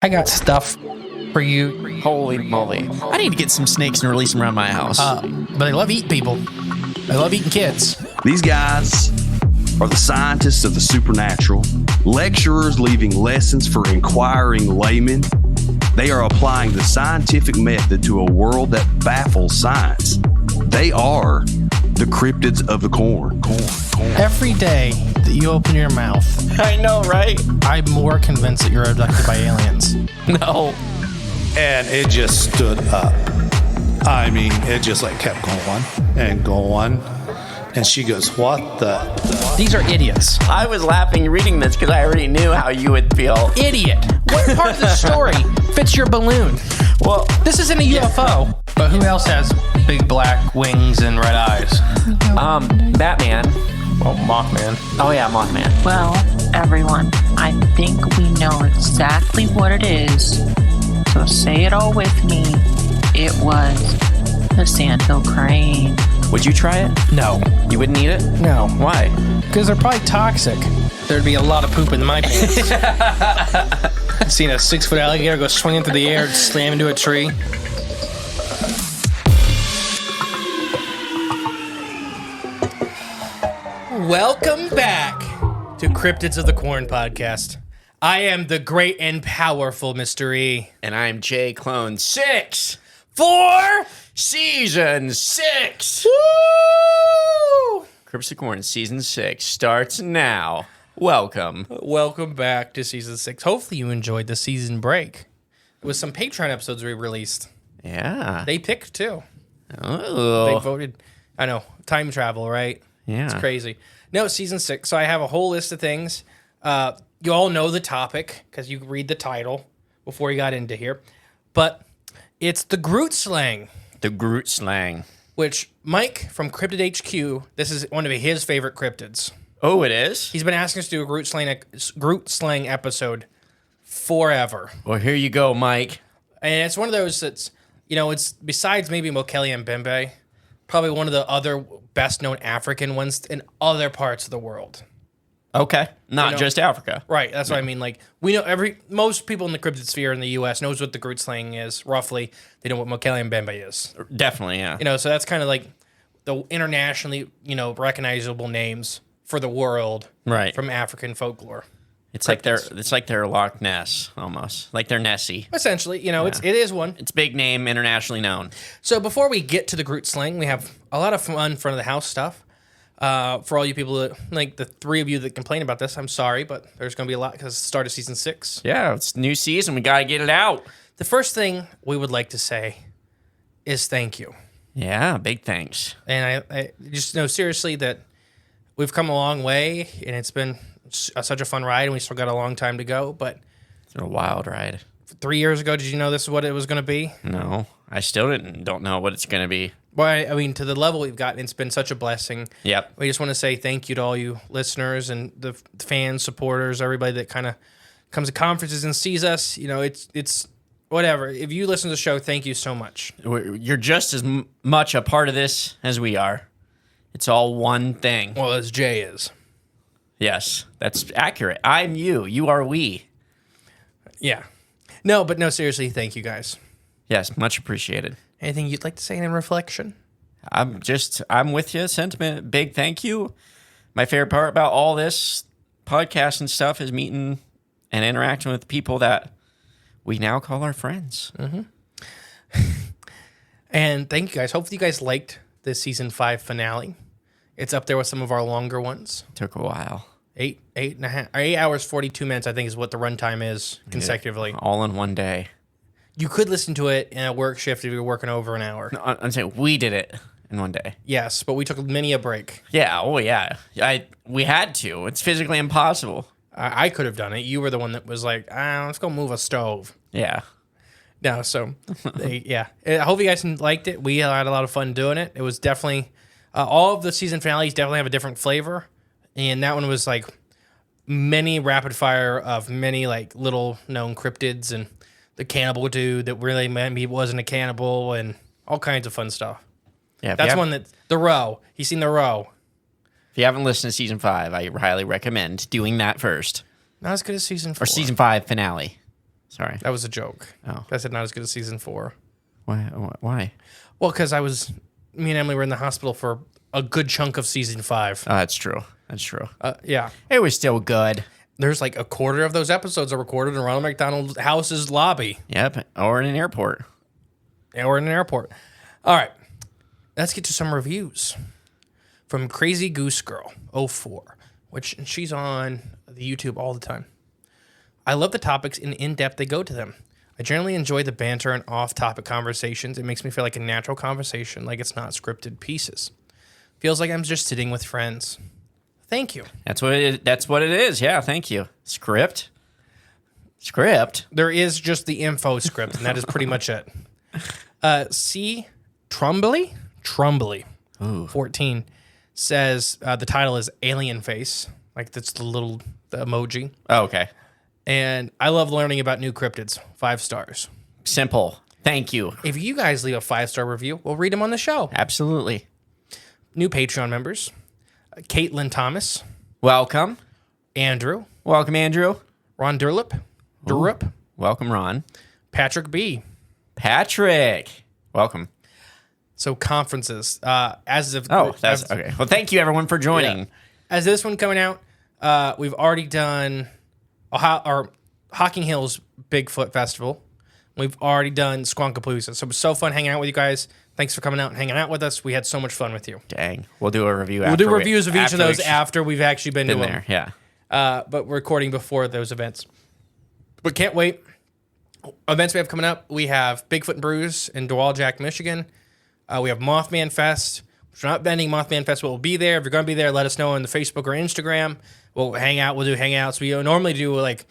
I got stuff for you. Holy moly. I need to get some snakes and release them around my house. But they love eating people. They love eating kids. These guys are the scientists of the supernatural, lecturers leaving lessons for inquiring laymen. They are applying the scientific method to a world that baffles science. They are the cryptids of the corn. Every day that you open your mouth, I know, right? I'm more convinced that you're abducted by aliens. No. And it just stood up. I mean, it just like kept going and going. And she goes, what the? These are idiots. I was laughing reading this because I already knew how you would feel. Idiot. What part of the story fits your balloon? Well, This isn't a UFO. But who else has big black wings and red eyes? Batman. Well, Mothman. Oh yeah, Mothman. Well, everyone, I think we know exactly what it is. So say it all with me. It was the sandhill crane. Would you try it? No. You wouldn't eat it? No. Why? Because they're probably toxic. There'd be a lot of poop in my pants. I've seen a 6-foot alligator go swinging through the air and slam into a tree. Welcome back to Cryptids of the Corn podcast. I am the great and powerful Mr. E. And I'm J Clone 6 for Season 6. Woo! Cryptids of the Corn Season 6 starts now. Welcome. Welcome back to Season 6. Hopefully you enjoyed the season break. With some Patreon episodes we released. Yeah. They picked too. Oh. They voted. I know. Time travel, right? Yeah. It's crazy. No, Season 6. So I have a whole list of things. You all know the topic because you read the title before you got into here. But it's the Grootslang. The Grootslang. Which Mike from Cryptid HQ, this is one of his favorite cryptids. Oh, it is? He's been asking us to do a Grootslang episode forever. Well, here you go, Mike. And it's one of those that's, it's besides maybe Mokele and Bembe, probably one of the other best-known African ones in other parts of the world. Okay. Not just Africa. Right, that's what I mean. Like, we know most people in the cryptid sphere in the U.S. knows what the Grootslang is, roughly. They know what Mokele and Bembe is. Definitely, yeah. So that's kind of like the internationally, recognizable names for the world Right. from African folklore. It's like their Loch Ness, almost. Like their Nessie. Essentially, it is one. It's big name, internationally known. So before we get to the Grootslang, we have a lot of fun front of the house stuff. For all you people that, like the three of you that complain about this, I'm sorry, but there's going to be a lot because it's the start of Season 6. Yeah, it's new season. We got to get it out. The first thing we would like to say is thank you. Yeah, big thanks. And I just know seriously that we've come a long way, and it's been such a fun ride, and we still got a long time to go. But It's been a wild ride. 3 years ago, did you know this is what it was going to be? No, I still don't know what it's going to be. Well, I mean, to the level we've gotten, it's been such a blessing. Yep. We just want to say thank you to all you listeners and the fans, supporters, everybody that kind of comes to conferences and sees us. It's whatever. If you listen to the show, thank you so much. You're just as much a part of this as we are. It's all one thing. Well, as Jay is. Yes, that's accurate. I'm you. You are we. Yeah. No, seriously, thank you guys. Yes, much appreciated. Anything you'd like to say in reflection? I'm with you. Sentiment. Big thank you. My favorite part about all this podcast and stuff is meeting and interacting with people that we now call our friends. Mm-hmm. And thank you guys. Hopefully you guys liked the Season 5 finale. It's up there with some of our longer ones. Took a while. 8 hours, 42 minutes, I think, is what the runtime is consecutively. All in one day. You could listen to it in a work shift if you're working over an hour. No, I'm saying we did it in one day. Yes, but we took many a break. Yeah. Oh, yeah. We had to. It's physically impossible. I could have done it. You were the one that was like, let's go move a stove. Yeah. No, so, yeah. I hope you guys liked it. We had a lot of fun doing it. It was definitely, all of the season finales definitely have a different flavor. And that one was like many rapid fire of many like little known cryptids and the cannibal dude that really maybe wasn't a cannibal and all kinds of fun stuff. Yeah. That's one that, The Row. He's seen The Row. If you haven't listened to Season 5, I highly recommend doing that first. Not as good as Season 4. Or Season 5 finale. Sorry. That was a joke. Oh. I said not as good as season 4. Why? Well, because me and Emily were in the hospital for a good chunk of season 5. Oh, that's true. Yeah. It was still good. There's like a quarter of those episodes are recorded in Ronald McDonald House's lobby. Yep. Or in an airport. Or in an airport. All right. Let's get to some reviews. From Crazy Goose Girl 04, which she's on the YouTube all the time. I love the topics and in-depth they go to them. I generally enjoy the banter and off-topic conversations. It makes me feel like a natural conversation, like it's not scripted pieces. Feels like I'm just sitting with friends. Thank you. That's what it is. Yeah, thank you. Script. There is just the info script, and that is pretty much it. C. Trumbly, 14, says the title is Alien Face. Like, that's the emoji. Oh, okay. And I love learning about new cryptids. 5 stars. Simple. Thank you. If you guys leave a 5-star review, we'll read them on the show. Absolutely. New Patreon members. Caitlin Thomas. Welcome. Andrew. Welcome, Andrew. Ron Durlup. Welcome, Ron. Patrick B. Patrick. Welcome. So conferences. That's okay. Well, thank you, everyone, for joining. Yeah. As this one coming out, we've already done Hocking Hills Bigfoot Festival. We've already done Squonkapalooza. So it was so fun hanging out with you guys. Thanks for coming out and hanging out with us. We had so much fun with you. Dang. We'll do a review We'll do reviews of each of those after we've actually been to them. There, yeah. But we're recording before those events. But can't wait. Events we have coming up. We have Bigfoot and Brews in Dowagiac, Michigan. We have Mothman Fest. If you're not bending, Mothman Fest will be there. If you're going to be there, let us know on the Facebook or Instagram. We'll hang out. We'll do hangouts. We normally do like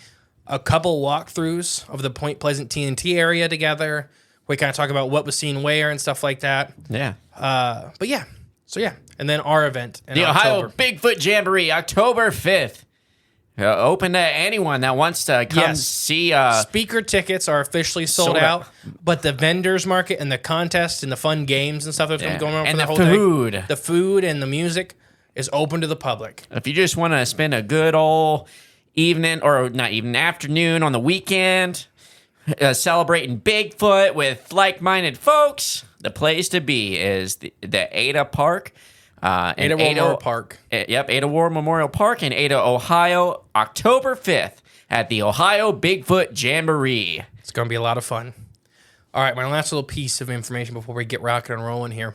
a couple walkthroughs of the Point Pleasant TNT area together. We kind of talk about what was seen where and stuff like that. Yeah. But yeah. So yeah. And then our event in the October. Ohio Bigfoot Jamboree, October 5th. Open to anyone that wants to come see. Speaker tickets are officially sold out, but the vendors market and the contest and the fun games and stuff that's going on for the whole day. The food and the music is open to the public. If you just want to spend a good old evening, or not even afternoon on the weekend, celebrating Bigfoot with like-minded folks, the place to be is the Ada Park. Ada Memorial Park. Ada War Memorial Park in Ada, Ohio, October 5th at the Ohio Bigfoot Jamboree. It's going to be a lot of fun. All right, my last little piece of information before we get rocking and rolling here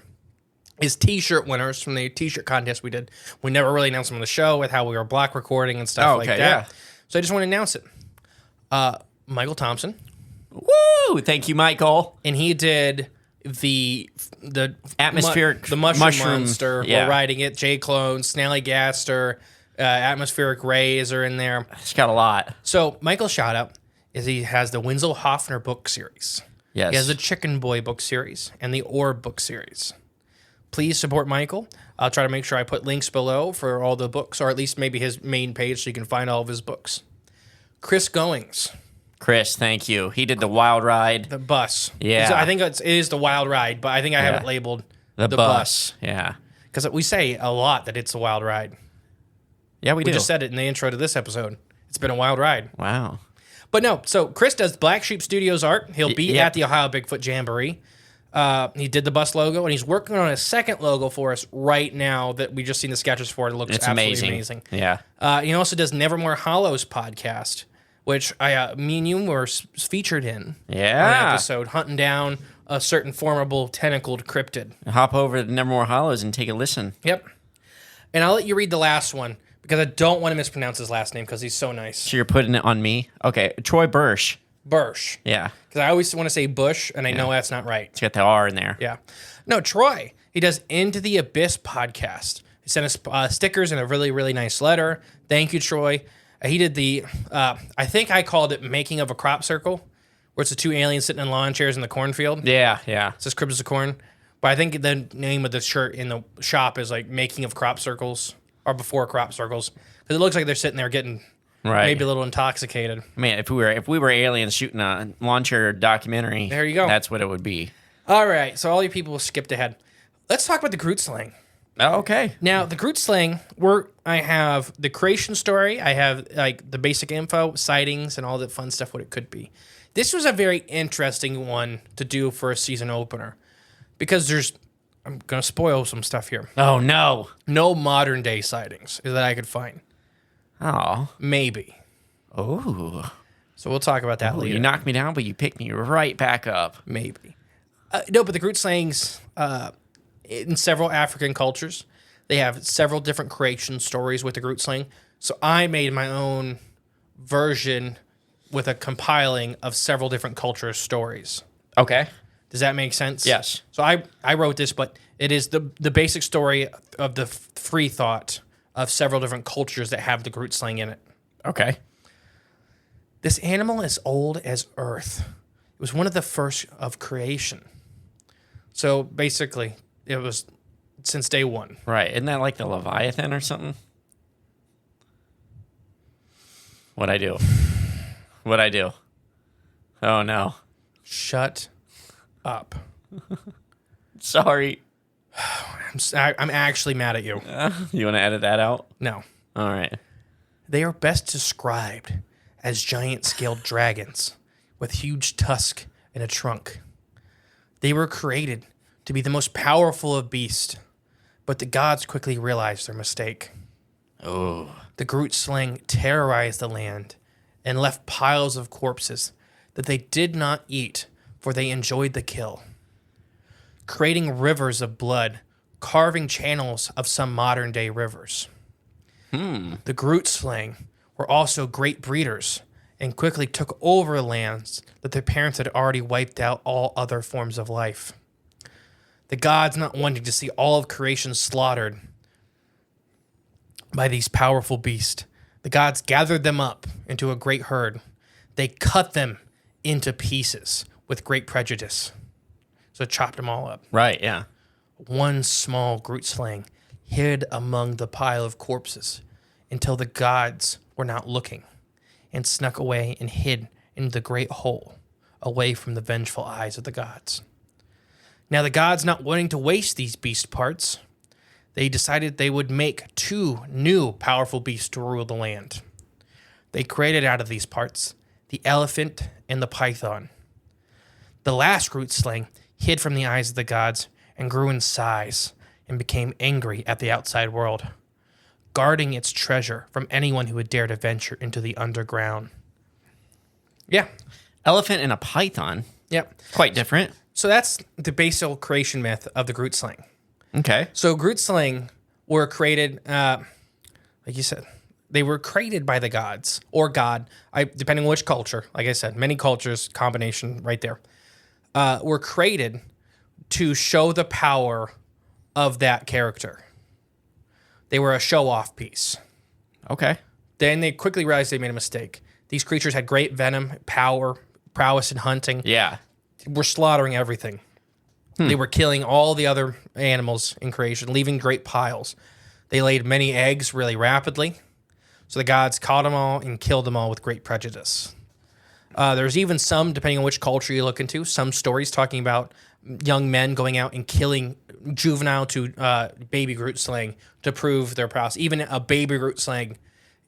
is T-shirt winners from the T-shirt contest we did. We never really announced them on the show with how we were block recording and stuff like that. Yeah. So I just want to announce it. Michael Thompson. Woo! Thank you, Michael. And he did the atmospheric the mushroom monster. We're riding it. J Clone, Snally Gaster, atmospheric rays are in there. It's got a lot. So Michael's shout out is he has the Winslow Hoffner book series. Yes. He has the Chicken Boy book series and the Orb book series. Please support Michael. I'll try to make sure I put links below for all the books, or at least maybe his main page so you can find all of his books. Chris Goings. Chris, thank you. He did the wild ride. The bus. Yeah. I think it is the wild ride, but I think I have it labeled the bus. Yeah. Because we say a lot that it's a wild ride. Yeah, we do. We just said it in the intro to this episode. It's been a wild ride. Wow. But no, so Chris does Black Sheep Studios art. He'll be at the Ohio Bigfoot Jamboree. He did the bus logo, and he's working on a second logo for us right now that we just seen the sketches for. It looks absolutely amazing. Yeah. He also does Nevermore Hollows podcast, which me and you were featured in. Yeah. On an episode, hunting down a certain formidable tentacled cryptid. Hop over to Nevermore Hollows and take a listen. Yep. And I'll let you read the last one because I don't want to mispronounce his last name because he's so nice. So you're putting it on me? Okay. Troy Bursch. Bursch. Yeah. Because I always want to say Bush, and I know that's not right. It's got the R in there. Yeah. No, Troy. He does Into the Abyss podcast. He sent us stickers and a really, really nice letter. Thank you, Troy. He did the, I think I called it Making of a Crop Circle, where it's the two aliens sitting in lawn chairs in the cornfield. Yeah, yeah. It says Cryptids of Corn. But I think the name of the shirt in the shop is like Making of Crop Circles, or Before Crop Circles. Because it looks like they're sitting there getting maybe a little intoxicated. Man, if we were aliens shooting a lawn chair documentary, there you go. That's what it would be. All right, so all you people skipped ahead. Let's talk about the Grootslang. Oh, okay. Now, the Grootslang, I have the creation story. I have like the basic info, sightings, and all the fun stuff, what it could be. This was a very interesting one to do for a season opener because I'm going to spoil some stuff here. Oh, no. No modern day sightings that I could find. Oh. Maybe. Oh. So we'll talk about that later. You knocked me down, but you picked me right back up. Maybe. No, but the Grootslangs, in several African cultures, they have several different creation stories with the Grootslang. So I made my own version with a compiling of several different culture stories. Okay. Does that make sense? Yes. So I wrote this, but it is the basic story of the free thought of several different cultures that have the Grootslang in it. Okay. This animal is old as earth. It was one of the first of creation. So basically, it was since day one. Right. Isn't that like the Leviathan or something? What'd I do? What'd I do? Oh, no. Shut up. Sorry. I'm actually mad at you. You want to edit that out? No. All right. They are best described as giant-scaled dragons with huge tusk and a trunk. They were created to be the most powerful of beasts, but the gods quickly realized their mistake. Oh. The Grootslang terrorized the land and left piles of corpses that they did not eat, for they enjoyed the kill, creating rivers of blood, carving channels of some modern-day rivers. The Grootslang were also great breeders and quickly took over lands that their parents had already wiped out all other forms of life. The gods, not wanting to see all of creation slaughtered by these powerful beasts, the gods gathered them up into a great herd. They cut them into pieces with great prejudice. So chopped them all up. Right, yeah. One small Grootslang hid among the pile of corpses until the gods were not looking, and snuck away and hid in the great hole, away from the vengeful eyes of the gods. Now the gods, not wanting to waste these beast parts, they decided they would make 2 new powerful beasts to rule the land. They created out of these parts the elephant and the python. The last Grootslang hid from the eyes of the gods and grew in size and became angry at the outside world, guarding its treasure from anyone who would dare to venture into the underground. Yeah. Elephant and a python. Yep. Quite different. So that's the basic creation myth of the Grootslang. Okay. So Grootslang were created, like you said, they were created by the gods or God, depending on which culture. Like I said, many cultures, combination right there, were created to show the power of that character. They were a show-off piece. Okay. Then they quickly realized they made a mistake. These creatures had great venom, power, prowess in hunting. Yeah. Were slaughtering everything. They were killing all the other animals in creation, leaving great piles. They laid many eggs really rapidly. So the gods caught them all and killed them all with great prejudice. There's even some, depending on which culture you look into, some stories talking about young men going out and killing juvenile to baby Grootslang to prove their prowess. Even a baby Grootslang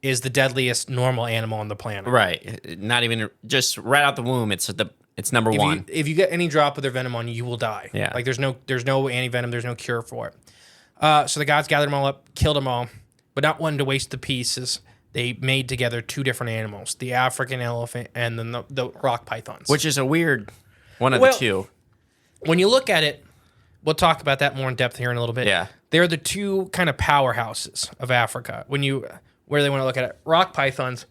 is the deadliest normal animal on the planet. Right. Not even just right out the womb. It's number one. If you get any drop of their venom on you, you will die. Yeah. Like there's no anti-venom, there's no cure for it. So the gods gathered them all up, killed them all, but not wanting to waste the pieces. They made together 2 different animals, the African elephant and then the rock pythons. Which is a weird one of the 2. When you look at it, we'll talk about that more in depth here in a little bit. Yeah. They're the 2 kind of powerhouses of Africa. Where they want to look at it, rock pythons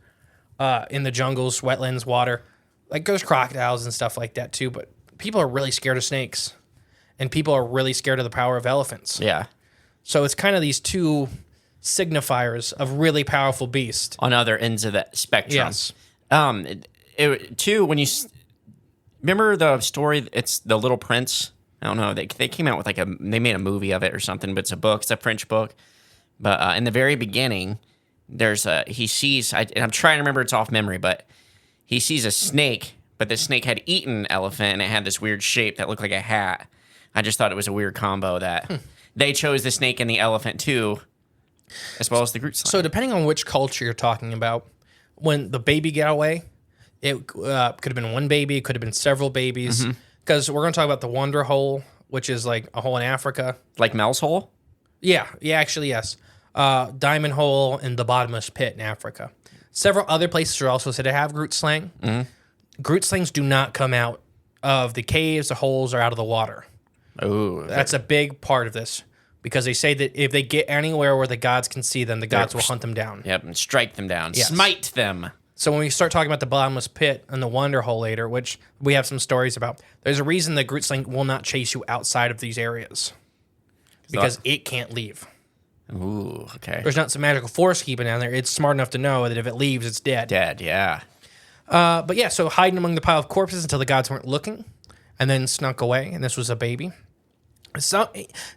in the jungles, wetlands, water, like there's crocodiles and stuff like that too, but people are really scared of snakes and people are really scared of the power of elephants. Yeah. So it's kind of these 2 signifiers of really powerful beasts. On other ends of that spectrum. Yes. Too, when you remember the story, it's The Little Prince. I don't know. They came out with they made a movie of it or something, but it's a book. It's a French book. But in the very beginning, he sees, and I'm trying to remember, it's off memory, but he sees a snake, but the snake had eaten an elephant and it had this weird shape that looked like a hat. I just thought it was a weird combo that they chose the snake and the elephant too, as well as the Grootslang. So depending on which culture you're talking about, when the baby got away, it could have been one baby, it could have been several babies. Because we're going to talk about the Wonder Hole, which is like a hole in Africa. Like Mel's Hole? Yeah, actually, yes. Diamond Hole and the Bottomless Pit in Africa. Several other places are also said to have Grootslang. Grootslings do not come out of the caves, the holes, or out of the water. Oh, That's a big part of this. Because they say that if they get anywhere where the gods can see them, the gods will hunt them down. Yep, and strike them down. Yes. Smite them. So when we start talking about the Bottomless Pit and the Wonder Hole later, which we have some stories about, there's a reason the Grootslang will not chase you outside of these areas. Because it can't leave. Ooh, okay. There's not some magical force keeping it down there. It's smart enough to know that if it leaves, it's dead. Dead, yeah. But yeah, so hiding among the pile of corpses until the gods weren't looking, and then snuck away, and this was a baby. So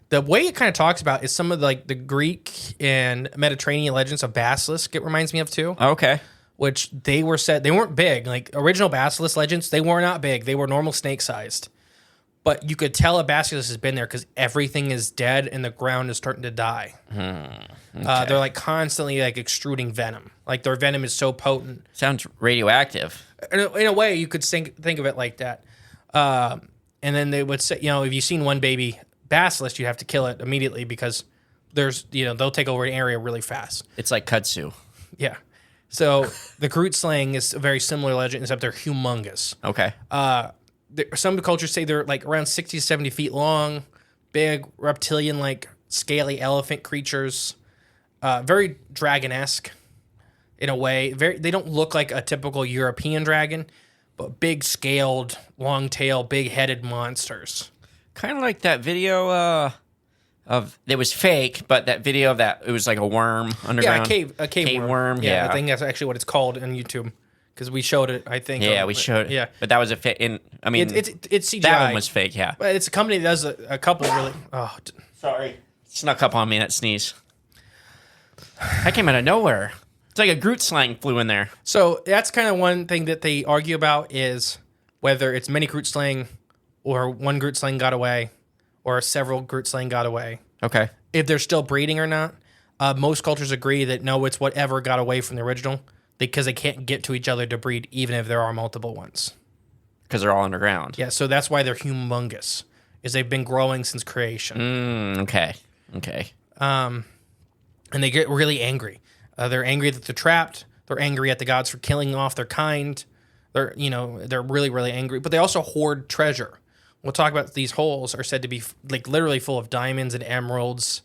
the way it kind of talks about is some of the Greek and Mediterranean legends of basilisk. It reminds me of too. Okay. Which they were said they weren't big. Like original basilisk legends, they were not big. They were normal snake sized. But you could tell a basilisk has been there because everything is dead and the ground is starting to die. Okay. They're like constantly like extruding venom. Like their venom is so potent. Sounds radioactive. In a way, you could think of it like that. And then they would say, if you've seen one baby basilisk, you have to kill it immediately because they'll take over an area really fast. It's like kudzu. Yeah. So the Grootslang is a very similar legend, except they're humongous. Okay. Some cultures say they're like around 60 to 70 feet long, big reptilian-like scaly elephant creatures, very dragon-esque in a way. They don't look like a typical European dragon, but big scaled, long tail, big headed monsters. Kind of like that video of it was fake, but that video of that it was like a worm underground. Yeah, a cave worm. Yeah, I think that's actually what it's called on YouTube because we showed it. I think. Yeah, we showed. Yeah, but that was a fake. I mean, it's CGI. That one was fake. Yeah, but it's a company that does a couple really. Oh, sorry, snuck up on me that sneeze. I came out of nowhere. It's like a Grootslang flew in there. So that's kind of one thing that they argue about is whether it's many Grootslang or one Grootslang got away or several Grootslang got away. Okay. If they're still breeding or not. Most cultures agree that no, it's whatever got away from the original because they can't get to each other to breed even if there are multiple ones. Because they're all underground. Yeah, so that's why they're humongous, is they've been growing since creation. Okay. And they get really angry. They're angry that they're trapped. They're angry at the gods for killing off their kind. They're really, really angry. But they also hoard treasure. We'll talk about these holes are said to be like literally full of diamonds and emeralds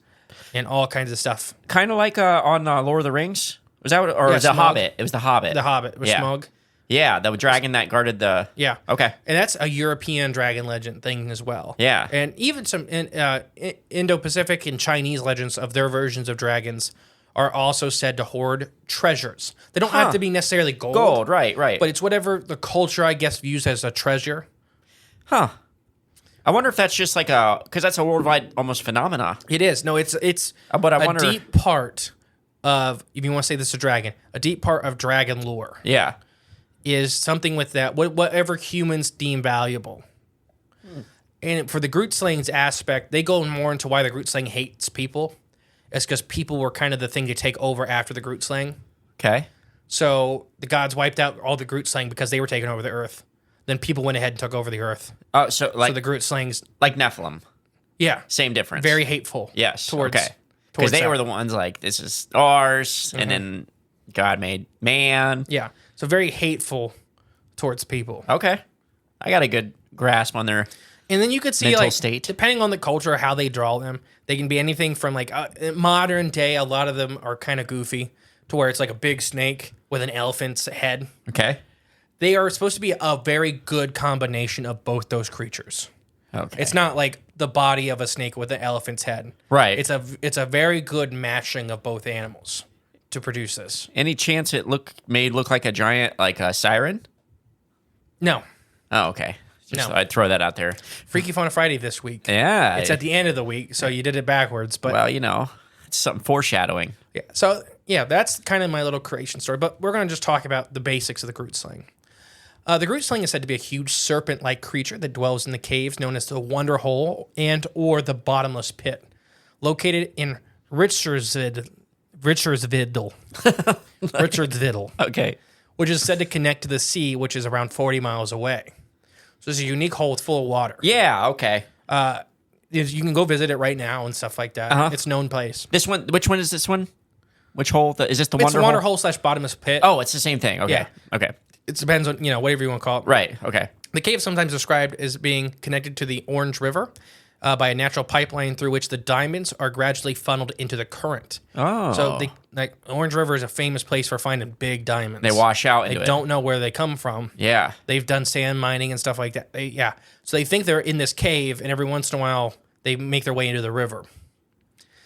and all kinds of stuff. Kind of like on Lord of the Rings. Was that or was it Smaug. Hobbit? It was the Hobbit. The Hobbit with Smaug. Yeah, the dragon that guarded the. Yeah. Okay. And that's a European dragon legend thing as well. Yeah. And even some Indo-Pacific and Chinese legends of their versions of dragons are also said to hoard treasures. They don't have to be necessarily gold. Gold, right. But it's whatever the culture, I guess, views as a treasure. Huh. I wonder if that's just like because that's a worldwide almost phenomena. It is. No, it's but I wonder, deep part of, if you want to say this is a dragon, a deep part of dragon lore. Yeah. Is something with that, whatever humans deem valuable. And for the Grootslang's aspect, they go more into why the Grootslang hates people. It's because people were kind of the thing to take over after the Grootslang. Okay. So the gods wiped out all the Grootslang because they were taking over the earth. Then people went ahead and took over the earth. So the Grootslang's like Nephilim. Yeah. Same difference. Very hateful. Yes. Towards because they were the ones like, this is ours, and then God made man. Yeah. So very hateful towards people. Okay. I got a good grasp on their and then you could see mental like state. Depending on the culture, how they draw them, they can be anything from like modern day. A lot of them are kind of goofy to where it's like a big snake with an elephant's head. Okay. They are supposed to be a very good combination of both those creatures. Okay. It's not like the body of a snake with an elephant's head. Right. It's a very good mashing of both animals to produce this. Any chance it look like a giant, like a siren? No. Oh, okay. Just No. I'd throw that out there. Freaky Fauna Friday this week. Yeah. It's at the end of the week, so you did it backwards. But well, it's something foreshadowing. yeah. So yeah, that's kind of my little creation story. But we're going to just talk about the basics of the Grootslang. The Grootslang is said to be a huge serpent-like creature that dwells in the caves known as the Wonder Hole and or the Bottomless Pit. located in Richardsville, Okay. which is said to connect to the sea, which is around 40 miles away. So it's a unique hole full of water. Yeah. Okay. You can go visit it right now and stuff like that. It's a known place. This one. Which one is this one? Which hole? Is this the It's Wonder the Wonder Hole? Hole / bottomless pit. Oh, it's the same thing. Okay. Yeah. Okay. It depends on, whatever you want to call it. Right. Okay. The cave is sometimes described as being connected to the Orange River by a natural pipeline through which the diamonds are gradually funneled into the current. Oh. So Orange River is a famous place for finding big diamonds. They wash out into They it. don't know where they come from. Yeah. They've done sand mining and stuff like that. So they think they're in this cave, and every once in a while they make their way into the river.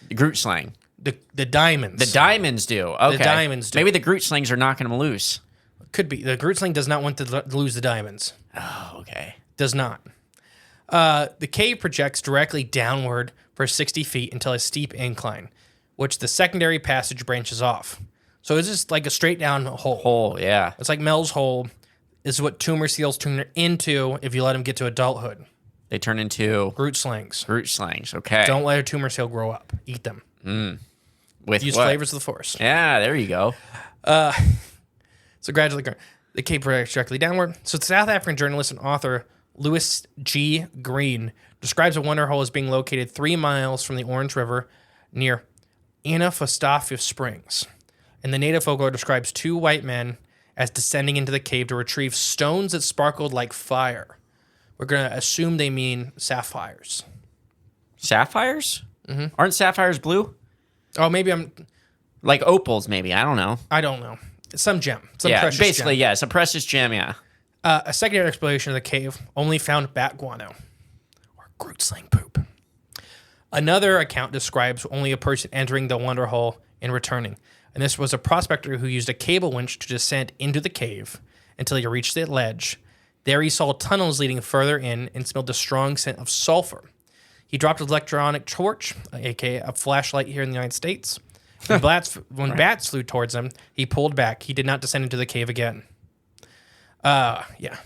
Grootslang. The diamonds. The diamonds do. Okay. The diamonds do. Maybe the Grootslangs are knocking them loose. Could be. The Grootslang does not want to lose the diamonds. Oh, okay. Does not. The cave projects directly downward for 60 feet until a steep incline, which the secondary passage branches off. So it's just like a straight down hole. Hole, yeah. It's like Mel's hole. This is what tumor seals turn into if you let them get to adulthood. They turn into Grootslangs. Grootslangs, okay. Don't let a tumor seal grow up. Eat them. With Use what? flavors of the force. Yeah, there you go. So gradually, the cave projects directly downward. So the South African journalist and author Louis G. Green describes a wonder hole as being located 3 miles from the Orange River near Anafostafia Springs. And the native folklore describes 2 white men as descending into the cave to retrieve stones that sparkled like fire. We're going to assume they mean sapphires. Sapphires? Mm-hmm. Aren't sapphires blue? Oh, maybe I'm... Like opals, maybe. I don't know. I don't know. Some gem. Some Yeah, precious basically, gem. yeah. It's a precious gem, yeah. A secondary exploration of the cave only found bat guano, or Grootslang poop. Another account describes only a person entering the wonder hole and returning. And this was a prospector who used a cable winch to descend into the cave until he reached the ledge. There he saw tunnels leading further in and smelled the strong scent of sulfur. He dropped his electronic torch, aka a flashlight here in the United States. When bats flew towards him, he pulled back. He did not descend into the cave again. Yeah.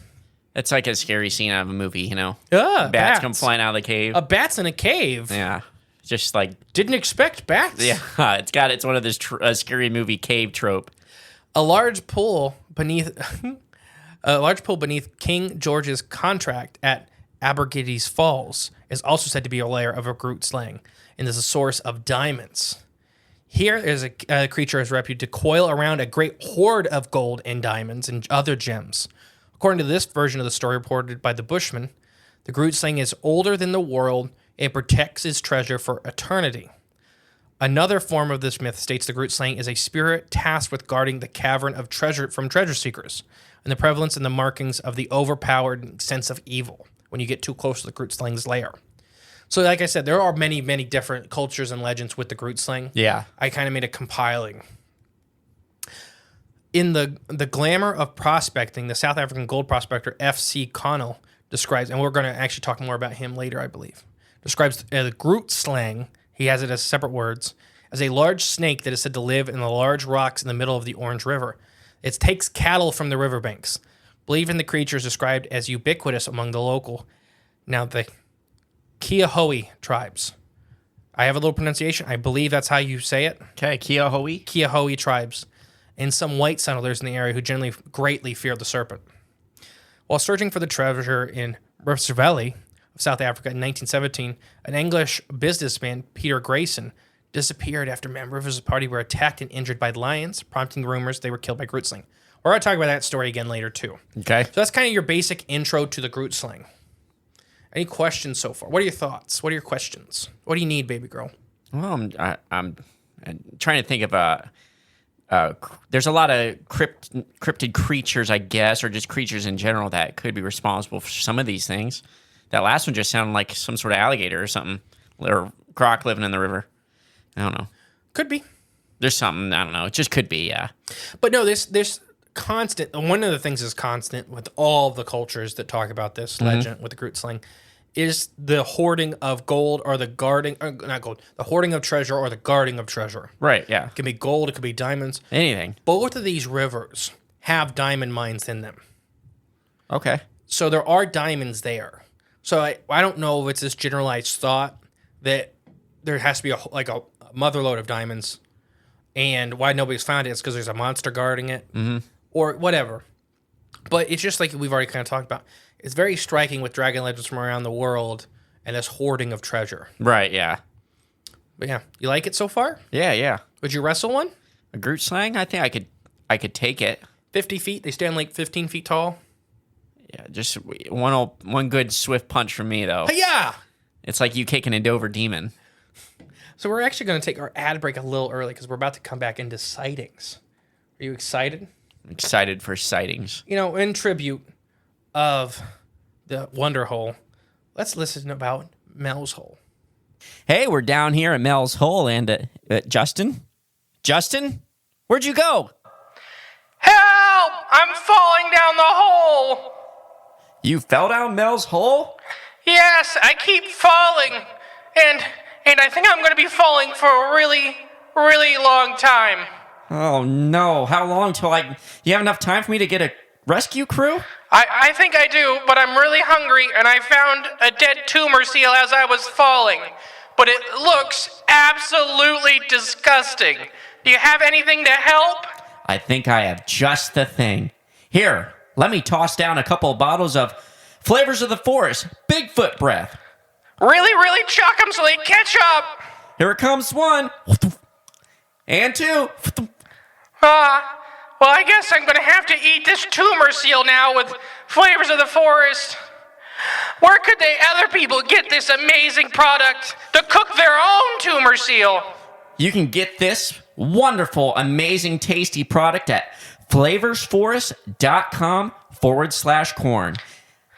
It's like a scary scene out of a movie, Bats come flying out of the cave. A bat's in a cave. Yeah. Just like, Didn't expect bats. yeah. It's one of this scary movie cave trope. A large pool beneath King George's contract at Abergiddy's Falls is also said to be a lair of a Grootslang and is a source of diamonds. Here is a creature is reputed to coil around a great hoard of gold and diamonds and other gems. According to this version of the story reported by the Bushman, the Grootslang is older than the world and protects its treasure for eternity. Another form of this myth states the Grootslang is a spirit tasked with guarding the cavern of treasure from treasure seekers, and the prevalence and the markings of the overpowered sense of evil when you get too close to the Grootslang's lair. So like I said, there are many, many different cultures and legends with the Grootslang. Yeah. I kind of made a compiling. In the glamour of prospecting, the South African gold prospector F.C. Connell describes, and we're going to actually talk more about him later, I believe, describes the Grootslang, he has it as separate words, as a large snake that is said to live in the large rocks in the middle of the Orange River. It takes cattle from the riverbanks. Believing the creature is described as ubiquitous among the local. Now, the Kiahoe tribes. I have a little pronunciation. I believe that's how you say it. Okay, Kiahoe. Kiahoe tribes. And some white settlers in the area who generally greatly fear the serpent. While searching for the treasure in Riftsvalley of South Africa in 1917, an English businessman, Peter Grayson, disappeared after members of his party were attacked and injured by lions, prompting rumors they were killed by Grootslang. We're going to talk about that story again later, too. Okay. So that's kind of your basic intro to the Grootslang. Any questions so far? What are your thoughts? What are your questions? What do you need, baby girl? Well, I'm trying to think of there's a lot of cryptid creatures, I guess, or just creatures in general that could be responsible for some of these things. That last one just sounded like some sort of alligator or something, or croc living in the river. I don't know. Could be. There's something, I don't know. It just could be, yeah. But no, there's constant. One of the things is constant with all the cultures that talk about this legend with the Grootslang is the hoarding of gold or the guarding, not gold, the hoarding of treasure or the guarding of treasure. Right, yeah. It can be gold, it could be diamonds. Anything. Both of these rivers have diamond mines in them. Okay. So there are diamonds there. So I don't know if it's this generalized thought that there has to be a mother load of diamonds, and why nobody's found it is because there's a monster guarding it, or whatever. But it's just like we've already kind of talked about. It's very striking with dragon legends from around the world and this hoarding of treasure. Right, yeah. But yeah, you like it so far? Yeah, yeah. Would you wrestle one? A Grootslang? I think I could take it. 50 feet. They stand like 15 feet tall. Yeah, just one good swift punch from me, though. Yeah. It's like you kicking a Dover demon. So we're actually going to take our ad break a little early because we're about to come back into sightings. Are you excited? I'm excited for sightings. You know, in tribute of the Wonder Hole, let's listen about Mel's Hole. Hey, we're down here at Mel's Hole, and Justin? Justin? Where'd you go? Help! I'm falling down the hole! You fell down Mel's Hole? Yes, I keep falling. And I think I'm going to be falling for a really, really long time. Oh, no. How long till you have enough time for me to get a rescue crew? I think I do, but I'm really hungry, and I found a dead tumor seal as I was falling. But it looks absolutely disgusting. Do you have anything to help? I think I have just the thing. Here, let me toss down a couple of bottles of Flavors of the Forest, Bigfoot breath. Really, really chuck them so they catch up. Here it comes one. And two. Well, I guess I'm going to have to eat this tumor seal now with Flavors of the Forest. Where could other people get this amazing product to cook their own tumor seal? You can get this wonderful, amazing, tasty product at flavorsforest.com/corn.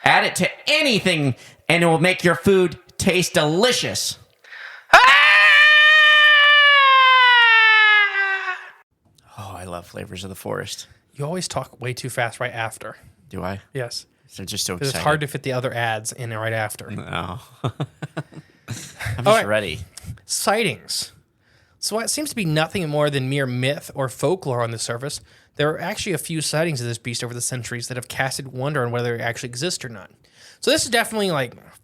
Add it to anything and it will make your food taste delicious. Oh, I love Flavors of the Forest. You always talk way too fast right after. Do I? Yes. So just so Because excited. it's hard to fit the other ads in right after. No. I'm just right. ready. Sightings. So it seems to be nothing more than mere myth or folklore on the surface. There are actually a few sightings of this beast over the centuries that have casted wonder on whether it actually exists or not. So this is definitely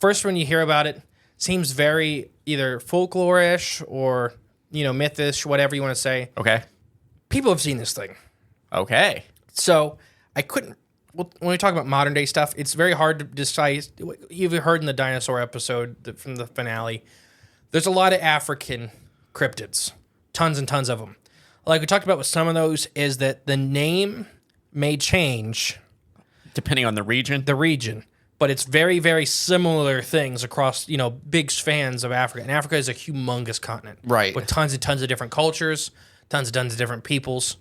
first when you hear about it, seems very either folklore-ish or, mythish, whatever you want to say. Okay. People have seen this thing. Okay. So I couldn't. When we talk about modern day stuff, it's very hard to decide. You've heard in the dinosaur episode from the finale, there's a lot of African cryptids, tons and tons of them. Like we talked about with some of those, is that the name may change Depending on the region. but it's very, very similar things across, big fans of Africa. And Africa is a humongous continent. Right. With tons and tons of different cultures, tons and tons of different peoples.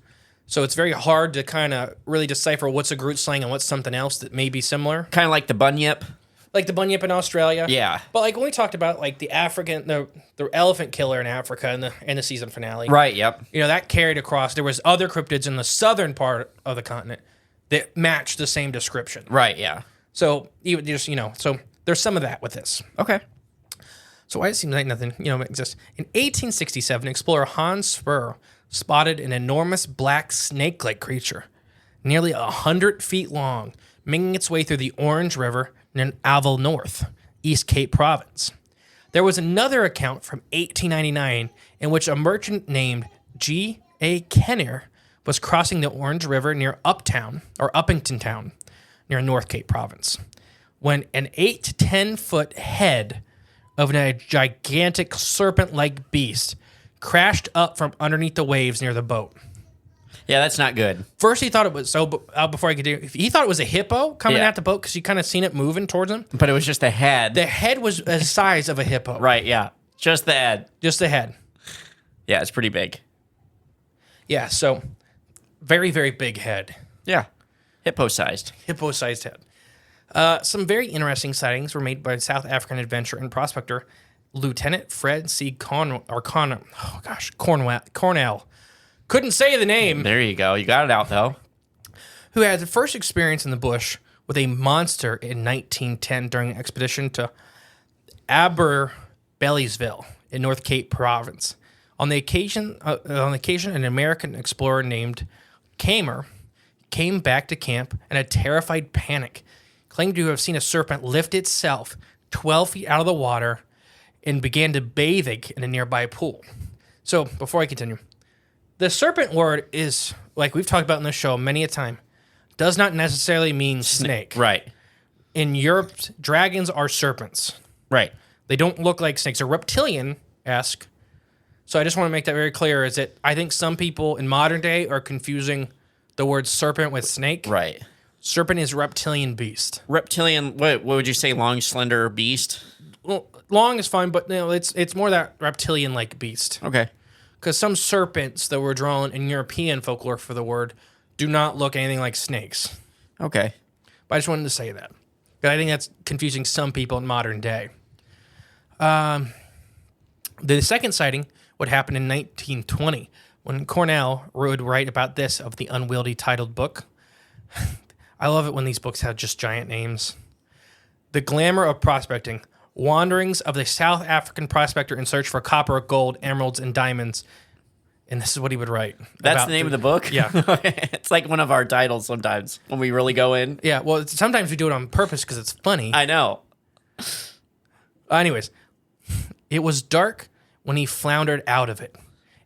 So it's very hard to kind of really decipher what's a Grootslang and what's something else that may be similar. Kind of like the bunyip. Like the bunyip in Australia. Yeah. But when we talked about the African, the elephant killer in Africa in the season finale. Right, yep. That carried across. There was other cryptids in the southern part of the continent that matched the same description. Right, yeah. So even just, so there's some of that with this. Okay. So why it seems like nothing, exists. In 1867, explorer Hans Spur spotted an enormous black snake-like creature, nearly 100 feet long, making its way through the Orange River near Aval North, East Cape Province. There was another account from 1899 in which a merchant named G.A. Kenner was crossing the Orange River near Uppington Town, near North Cape Province, when an 8 to 10 foot head of a gigantic serpent-like beast crashed up from underneath the waves near the boat. Yeah, that's not good. First, he thought it was before I could do it, he thought it was a hippo coming at the boat because you kind of seen it moving towards him. But it was just the head. The head was the size of a hippo. Right, yeah. Just the head. Just the head. Yeah, it's pretty big. Yeah, so very, very big head. Yeah. Hippo-sized. Hippo-sized head. Some very interesting sightings were made by South African adventurer and prospector Lieutenant Fred C. Cornell. Couldn't say the name. There you go. You got it out, though. Who had the first experience in the bush with a monster in 1910 during an expedition to Aberbelisville in North Cape Province. On the occasion, an American explorer named Kamer came back to camp in a terrified panic, claimed to have seen a serpent lift itself 12 feet out of the water and began to bathing in a nearby pool. So before I continue, the serpent word is, like we've talked about in this show many a time, does not necessarily mean snake. Right. In Europe, dragons are serpents. Right. They don't look like snakes. They're reptilian-esque. So I just want to make that very clear, is that I think some people in modern day are confusing the word serpent with snake. Right. Serpent is reptilian beast. Reptilian, what would you say, long, slender beast? Well, long is fine, but it's more that reptilian-like beast. Okay. Because some serpents that were drawn in European folklore for the word do not look anything like snakes. Okay. But I just wanted to say that. But I think that's confusing some people in modern day. The second sighting would happen in 1920 when Cornell would write about this of the unwieldy titled book. I love it when these books have just giant names. The Glamour of Prospecting. Wanderings of the South African prospector in search for copper, gold, emeralds, and diamonds. And this is what he would write. That's the name of the book? Yeah. It's like one of our titles sometimes when we really go in. Yeah, well, sometimes we do it on purpose because it's funny. I know. Anyways, it was dark when he floundered out of it,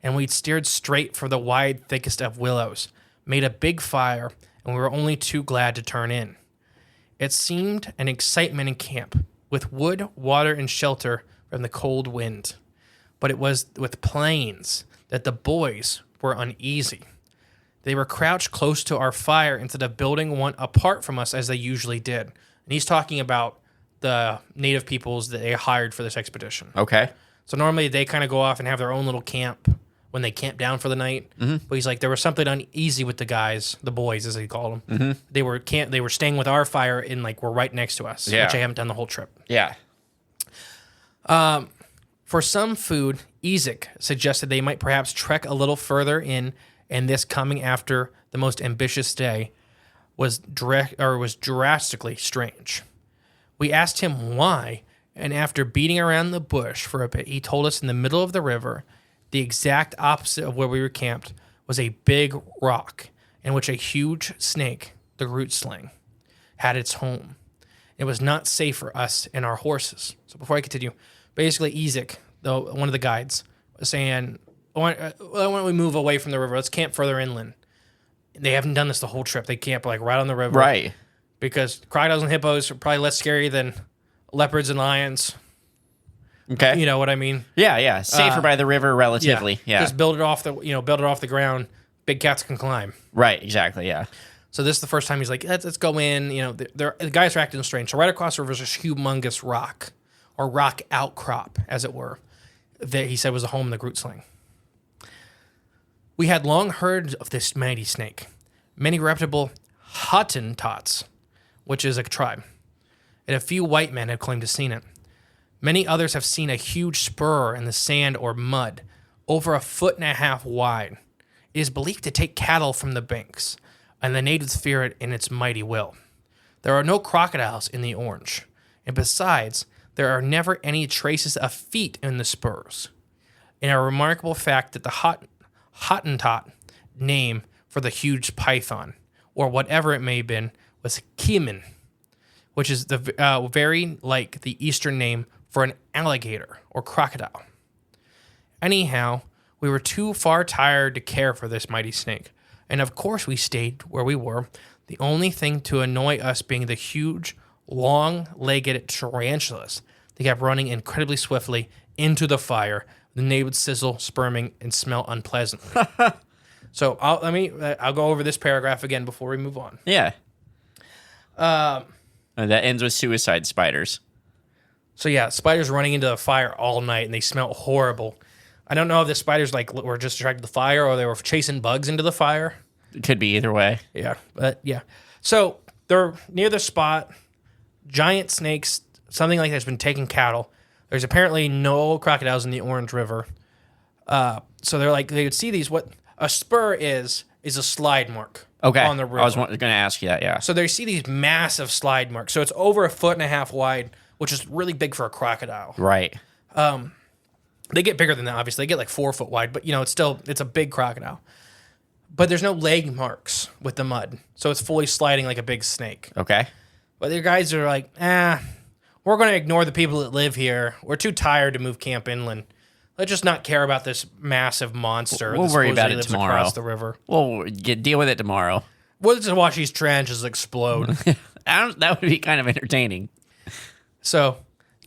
and we'd steered straight for the wide thickest of willows, made a big fire, and we were only too glad to turn in. It seemed an excitement in camp, with wood, water, and shelter from the cold wind. But it was with planes that the boys were uneasy. They were crouched close to our fire instead of building one apart from us as they usually did. And he's talking about the native peoples that they hired for this expedition. Okay. So normally they kind of go off and have their own little camp when they camp down for the night. Mm-hmm. But he's like, there was something uneasy with the guys, the boys as he called them. Mm-hmm. They were staying with our fire and like were right next to us, which I haven't done the whole trip. Yeah. For some food, Ezek suggested they might perhaps trek a little further in, and this coming after the most ambitious day was drastically strange. We asked him why, and after beating around the bush for a bit, he told us in the middle of the river, the exact opposite of where we were camped, was a big rock in which a huge snake, the Grootslang, had its home. It was not safe for us and our horses. So before I continue, basically Ezek, one of the guides, was saying, why don't we move away from the river? Let's camp further inland. They haven't done this the whole trip. They camp like right on the river. Right. Because crocodiles and hippos are probably less scary than leopards and lions. Okay. You know what I mean? Yeah. Safer by the river relatively. Yeah. Just build it off the ground. Big cats can climb. Right, exactly, yeah. So this is the first time he's like, let's go in. You know, the guys are acting strange. So right across the river is this humongous rock, or rock outcrop, as it were, that he said was the home of the Grootslang. We had long heard of this mighty snake. Many reputable Hottentots, which is a tribe, and a few white men have claimed to have seen it. Many others have seen a huge spur in the sand or mud, over 1.5 feet wide. It is believed to take cattle from the banks, and the natives fear it in its mighty will. There are no crocodiles in the orange, and besides, there are never any traces of feet in the spurs. And a remarkable fact that the Hottentot name for the huge python, or whatever it may have been, was Kimen, which is the very like the Eastern name for an alligator or crocodile. Anyhow, we were too far tired to care for this mighty snake, and of course we stayed where we were, the only thing to annoy us being the huge, long-legged tarantulas that kept running incredibly swiftly into the fire. The name would sizzle, sperming, and smell unpleasantly. So I'll go over this paragraph again before we move on. Yeah. That ends with suicide spiders. So yeah, spiders running into the fire all night, and they smell horrible. I don't know if the spiders were just attracted to the fire or they were chasing bugs into the fire. It could be either way. Yeah, but yeah. So they're near the spot. Giant snakes, something like that's been taking cattle. There's apparently no crocodiles in the Orange River. So they would see these. What a spur is a slide mark. Okay. On the river. I was going to ask you that. Yeah. So they see these massive slide marks. So it's over 1.5 feet wide, which is really big for a crocodile. Right. They get bigger than that, obviously. They get like 4 foot wide, but it's a big crocodile. But there's no leg marks with the mud, so it's fully sliding like a big snake. Okay. But the guys are like, we're going to ignore the people that live here. We're too tired to move camp inland. Let's just not care about this massive monster. We'll that worry about supposedly it lives tomorrow. Across the river. We'll deal with it tomorrow. We'll just watch these trenches explode. That would be kind of entertaining. So,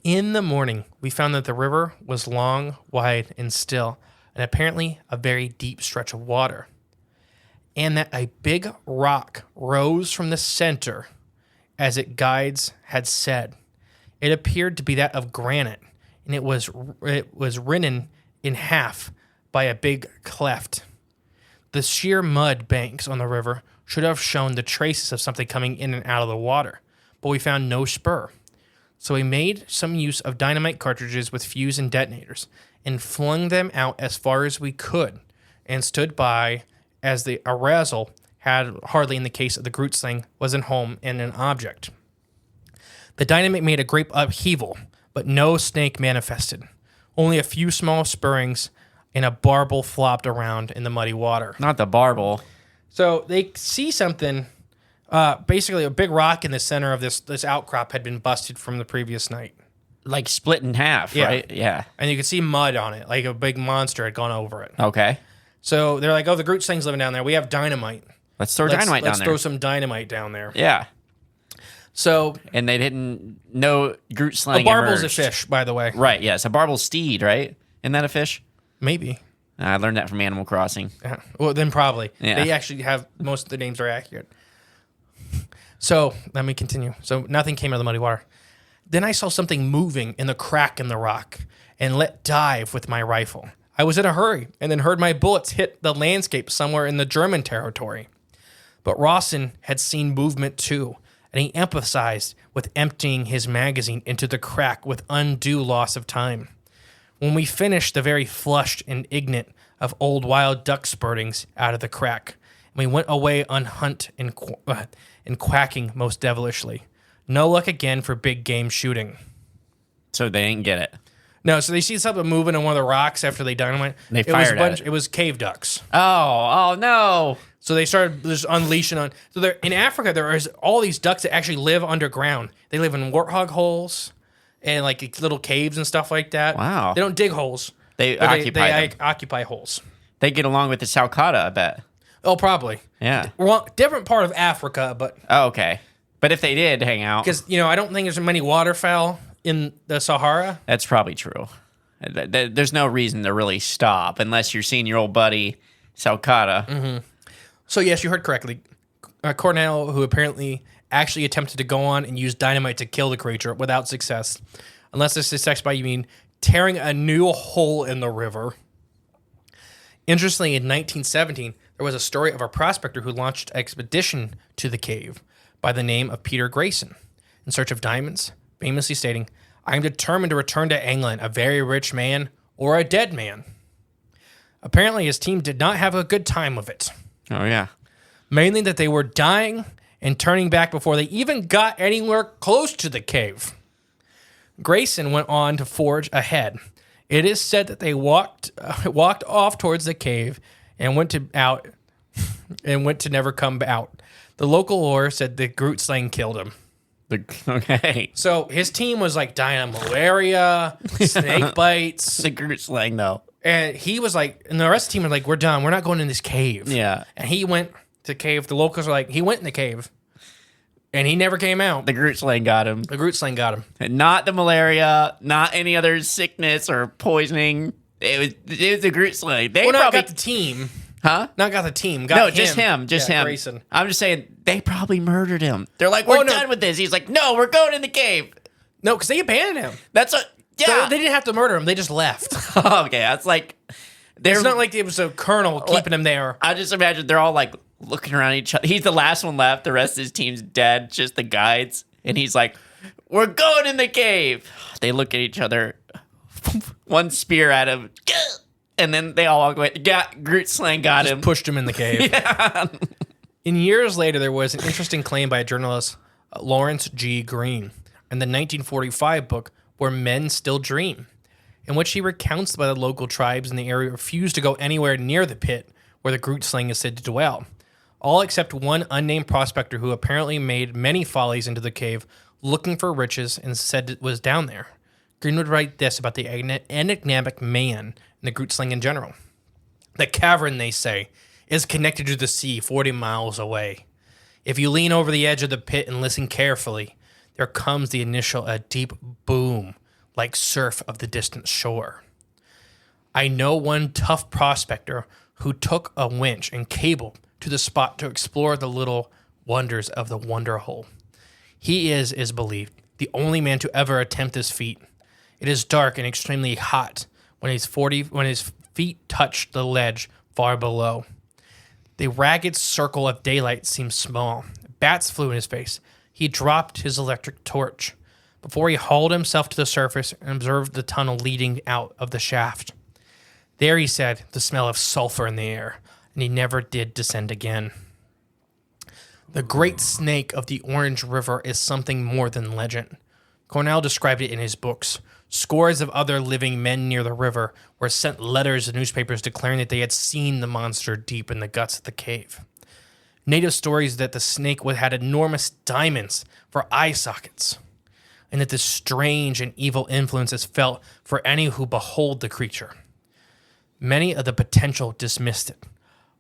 in the morning, we found that the river was long, wide, and still, and apparently a very deep stretch of water. And that a big rock rose from the center, as its guides had said. It appeared to be that of granite, and it was rinen in half by a big cleft. The sheer mud banks on the river should have shown the traces of something coming in and out of the water, but we found no spur. So we made some use of dynamite cartridges with fuse and detonators and flung them out as far as we could and stood by as the arousal had hardly in the case of the Grootslang wasn't home and an object. The dynamite made a great upheaval, but no snake manifested. Only a few small spurrings and a barbel flopped around in the muddy water. Not the barbel. So they see something. Basically, a big rock in the center of this outcrop had been busted from the previous night. Like split in half, Yeah. right? Yeah. And you could see mud on it, like a big monster had gone over it. Okay. So they're like, oh, the Grootslang's living down there. We have dynamite. Let's throw dynamite down Let's there. throw some dynamite down there. Yeah. So And they didn't know Grootslang a barbel's emerged. a fish, by the way. Right, yes. A barbel steed, right? Isn't that a fish? Maybe. I learned that from Animal Crossing. Well, then probably. Yeah. They actually have, most of the names are accurate. So let me continue. So nothing came out of the muddy water. Then I saw something moving in the crack in the rock and let dive with my rifle. I was in a hurry and then heard my bullets hit the landscape somewhere in the German territory. But Rawson had seen movement too, and he emphasized with emptying his magazine into the crack with undue loss of time. When we finished, the very flushed and ignorant of old wild duck spurtings out of the crack, and we went away unhunt and quacking most devilishly. No luck again for big game shooting. So they didn't get it. No, so they see something moving on one of the rocks after they dynamite. They it was fired at it. It was cave ducks. Oh no. So they started just unleashing on. So they're in Africa. There is all these ducks that actually live underground. They live in warthog holes and like little caves and stuff like that. Wow. They don't dig holes. They but occupy them. occupy holes. They get along with the Salcata, I bet. Oh, probably. Yeah. Well, different part of Africa, but Oh, okay. But if they did hang out, because I don't think there's many waterfowl in the Sahara. that's probably true. There's no reason to really stop unless you're seeing your old buddy Salcata. Mm-hmm. So yes, you heard correctly. Cornell, who apparently actually attempted to go on and use dynamite to kill the creature without success. Unless this is success by you mean tearing a new hole in the river. Interestingly, in 1917, there was a story of a prospector who launched an expedition to the cave by the name of Peter Grayson in search of diamonds, famously stating, "I am determined to return to England a very rich man or a dead man." Apparently, his team did not have a good time of it. Oh yeah. Mainly that they were dying and turning back before they even got anywhere close to the cave. Grayson went on to forge ahead. It is said that they walked off towards the cave and went to never come out. The local lore said the Grootslang killed him. Okay. So his team was like dying of malaria, snake bites, The Grootslang, though. and he was like, and the rest of the team was like, "We're done. We're not going in this cave." Yeah. And he went to the cave. The locals were like, he went in the cave, and he never came out. The Grootslang got him. The Grootslang got him. And not the malaria, not any other sickness or poisoning. It was the Grootslang. They Well, not probably got the team. huh? Not got the team. Got No, him. just him. Just Yeah, him. Grayson. I'm just saying they probably murdered him. They're like, we're Oh, no. done with this. He's like, no, we're going in the cave. No, because they abandoned him. That's what. So Yeah. they didn't have to murder him. They just left. Okay, that's like. It's not like it was a colonel keeping him there. I just imagine they're all like looking around each other. He's the last one left. The rest of his team's dead. Just the guides. And he's like, we're going in the cave. They look at each other. One spear at him. And then they all walk away. Grootslang got him. Pushed him in the cave. In years later, there was an interesting claim by a journalist, Lawrence G. Green, in the 1945 book Where Men Still Dream, in which he recounts why the local tribes in the area refused to go anywhere near the pit where the Grootslang is said to dwell. all except one unnamed prospector who apparently made many follies into the cave looking for riches and said it was down there. Green would write this about the enigmatic man and the Grootslang in general. The cavern, they say, is connected to the sea 40 miles away. If you lean over the edge of the pit and listen carefully, there comes the initial a deep boom, like surf of the distant shore. I know one tough prospector who took a winch and cable to the spot to explore the little wonders of the Wonder Hole. He is believed, the only man to ever attempt this feat. It is dark and extremely hot when his feet touch the ledge far below. The ragged circle of daylight seemed small. Bats flew in his face. He dropped his electric torch before he hauled himself to the surface and observed the tunnel leading out of the shaft. There, he said, the smell of sulfur in the air, and he never did descend again. The great snake of the Orange River is something more than legend. Cornell described it in his books. Scores of other living men near the river were sent letters to newspapers declaring that they had seen the monster deep in the guts of the cave. Native stories that the snake had enormous diamonds for eye sockets, and that this strange and evil influence is felt for any who behold the creature. Many of the potential dismissed it.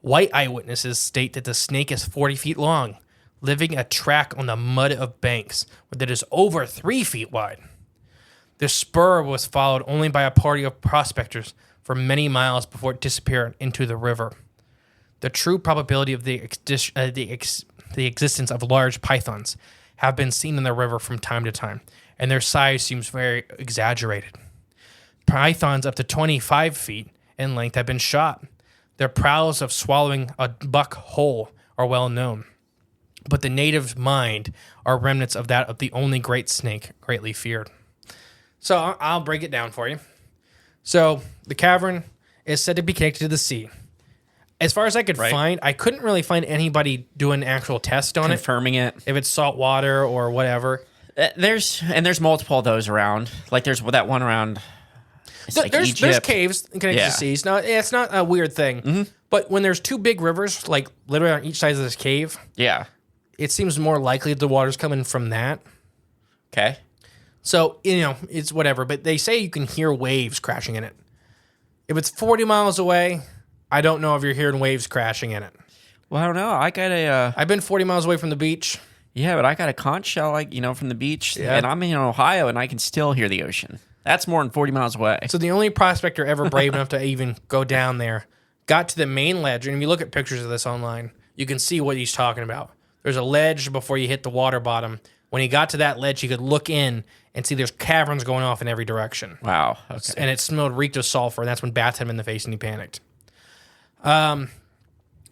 White eyewitnesses state that the snake is 40 feet long, leaving a track on the mud of banks that is over 3 feet wide. The spur was followed only by a party of prospectors for many miles before it disappeared into the river. The true probability of the existence of large pythons have been seen in the river from time to time, and their size seems very exaggerated. Pythons up to 25 feet in length have been shot. Their prowess of swallowing a buck whole are well known, but the native mind are remnants of that of the only great snake greatly feared. So I'll break it down for you. So the cavern is said to be connected to the sea. As far as I could find, I couldn't really find anybody doing an actual test on Confirming it. if it's salt water or whatever. There's multiple of those around. Like there's that one around. There's Egypt. caves connected to seas. Now, it's not a weird thing. But when there's two big rivers, like literally on each side of this cave, it seems more likely the water's coming from that. Okay. So, it's whatever. But they say you can hear waves crashing in it. If it's 40 miles away, I don't know if you're hearing waves crashing in it. Well, I don't know. I got I've been 40 miles away from the beach. Yeah, but I got a conch shell, from the beach. Yeah. And I'm in Ohio, and I can still hear the ocean. That's more than 40 miles away. So the only prospector ever brave enough to even go down there got to the main ledge. And if you look at pictures of this online, you can see what he's talking about. There's a ledge before you hit the water bottom. When he got to that ledge, he could look in and see there's caverns going off in every direction. Wow. Okay. And it reeked of sulfur, and that's when bats hit him in the face and he panicked.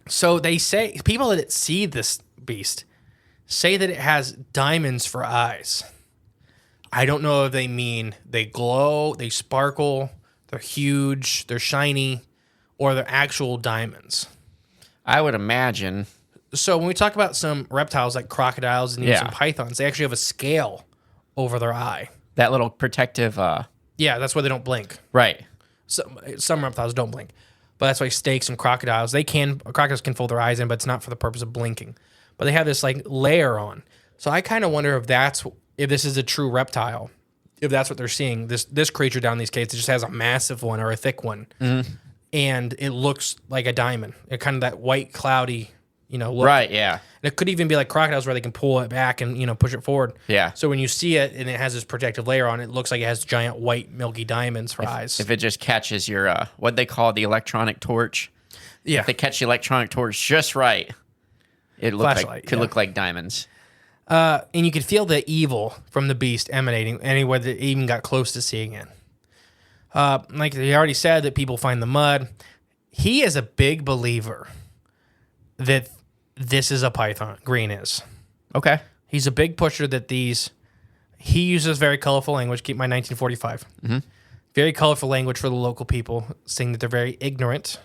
So they say, people that see this beast say that it has diamonds for eyes. I don't know if they mean they glow, they sparkle, they're huge, they're shiny, or they're actual diamonds. I would imagine. So when we talk about some reptiles like crocodiles and even some pythons, they actually have a scale over their eye. That little protective... Yeah, that's why they don't blink. Right. Some reptiles don't blink. But that's why snakes and crocodiles, crocodiles can fold their eyes in, but it's not for the purpose of blinking. But they have this layer on. So I kind of wonder if this is a true reptile, if that's what they're seeing. This creature down in these caves, it just has a massive one or a thick one. Mm-hmm. And it looks like a diamond. It kind of that white, cloudy, look. Right, yeah. And it could even be like crocodiles where they can pull it back and, push it forward. Yeah. So when you see it and it has this protective layer on it, looks like it has giant white milky diamonds for eyes. If it just catches your, what they call the electronic torch. Yeah. If they catch the electronic torch just right, it look like diamonds. And you could feel the evil from the beast emanating anywhere that even got close to seeing it. Like he already said that people find the mud. He is a big believer that this is a python. Green is. Okay. He's a big pusher that he uses very colorful language. Keep my 1945. Mm-hmm. Very colorful language for the local people, saying that they're very ignorant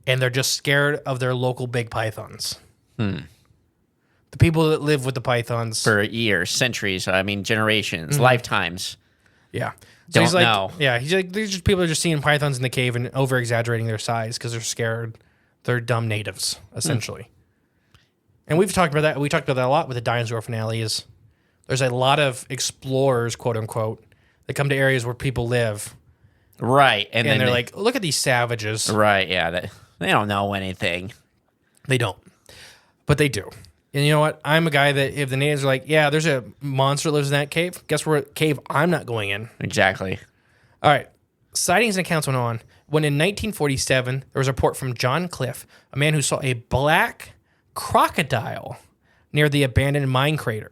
and they're just scared of their local big pythons. The people that live with the pythons. For years, centuries, generations, lifetimes. Yeah. So don't know. Yeah, he's like, these people are just seeing pythons in the cave and over-exaggerating their size because they're scared. They're dumb natives, essentially. And we've talked about that. We talked about that a lot with the dinosaur finale. Is there's a lot of explorers, quote unquote, that come to areas where people live, Right. and then they're like, "Look at these savages." right, yeah, they don't know anything. They don't, but they do. And you know what? I'm a guy that if the natives are like, "Yeah, there's a monster that lives in that cave," guess what cave I'm not going in. Exactly. All right. Sightings and accounts went on when in 1947 there was a report from John Cliff, a man who saw a black crocodile near the abandoned mine crater.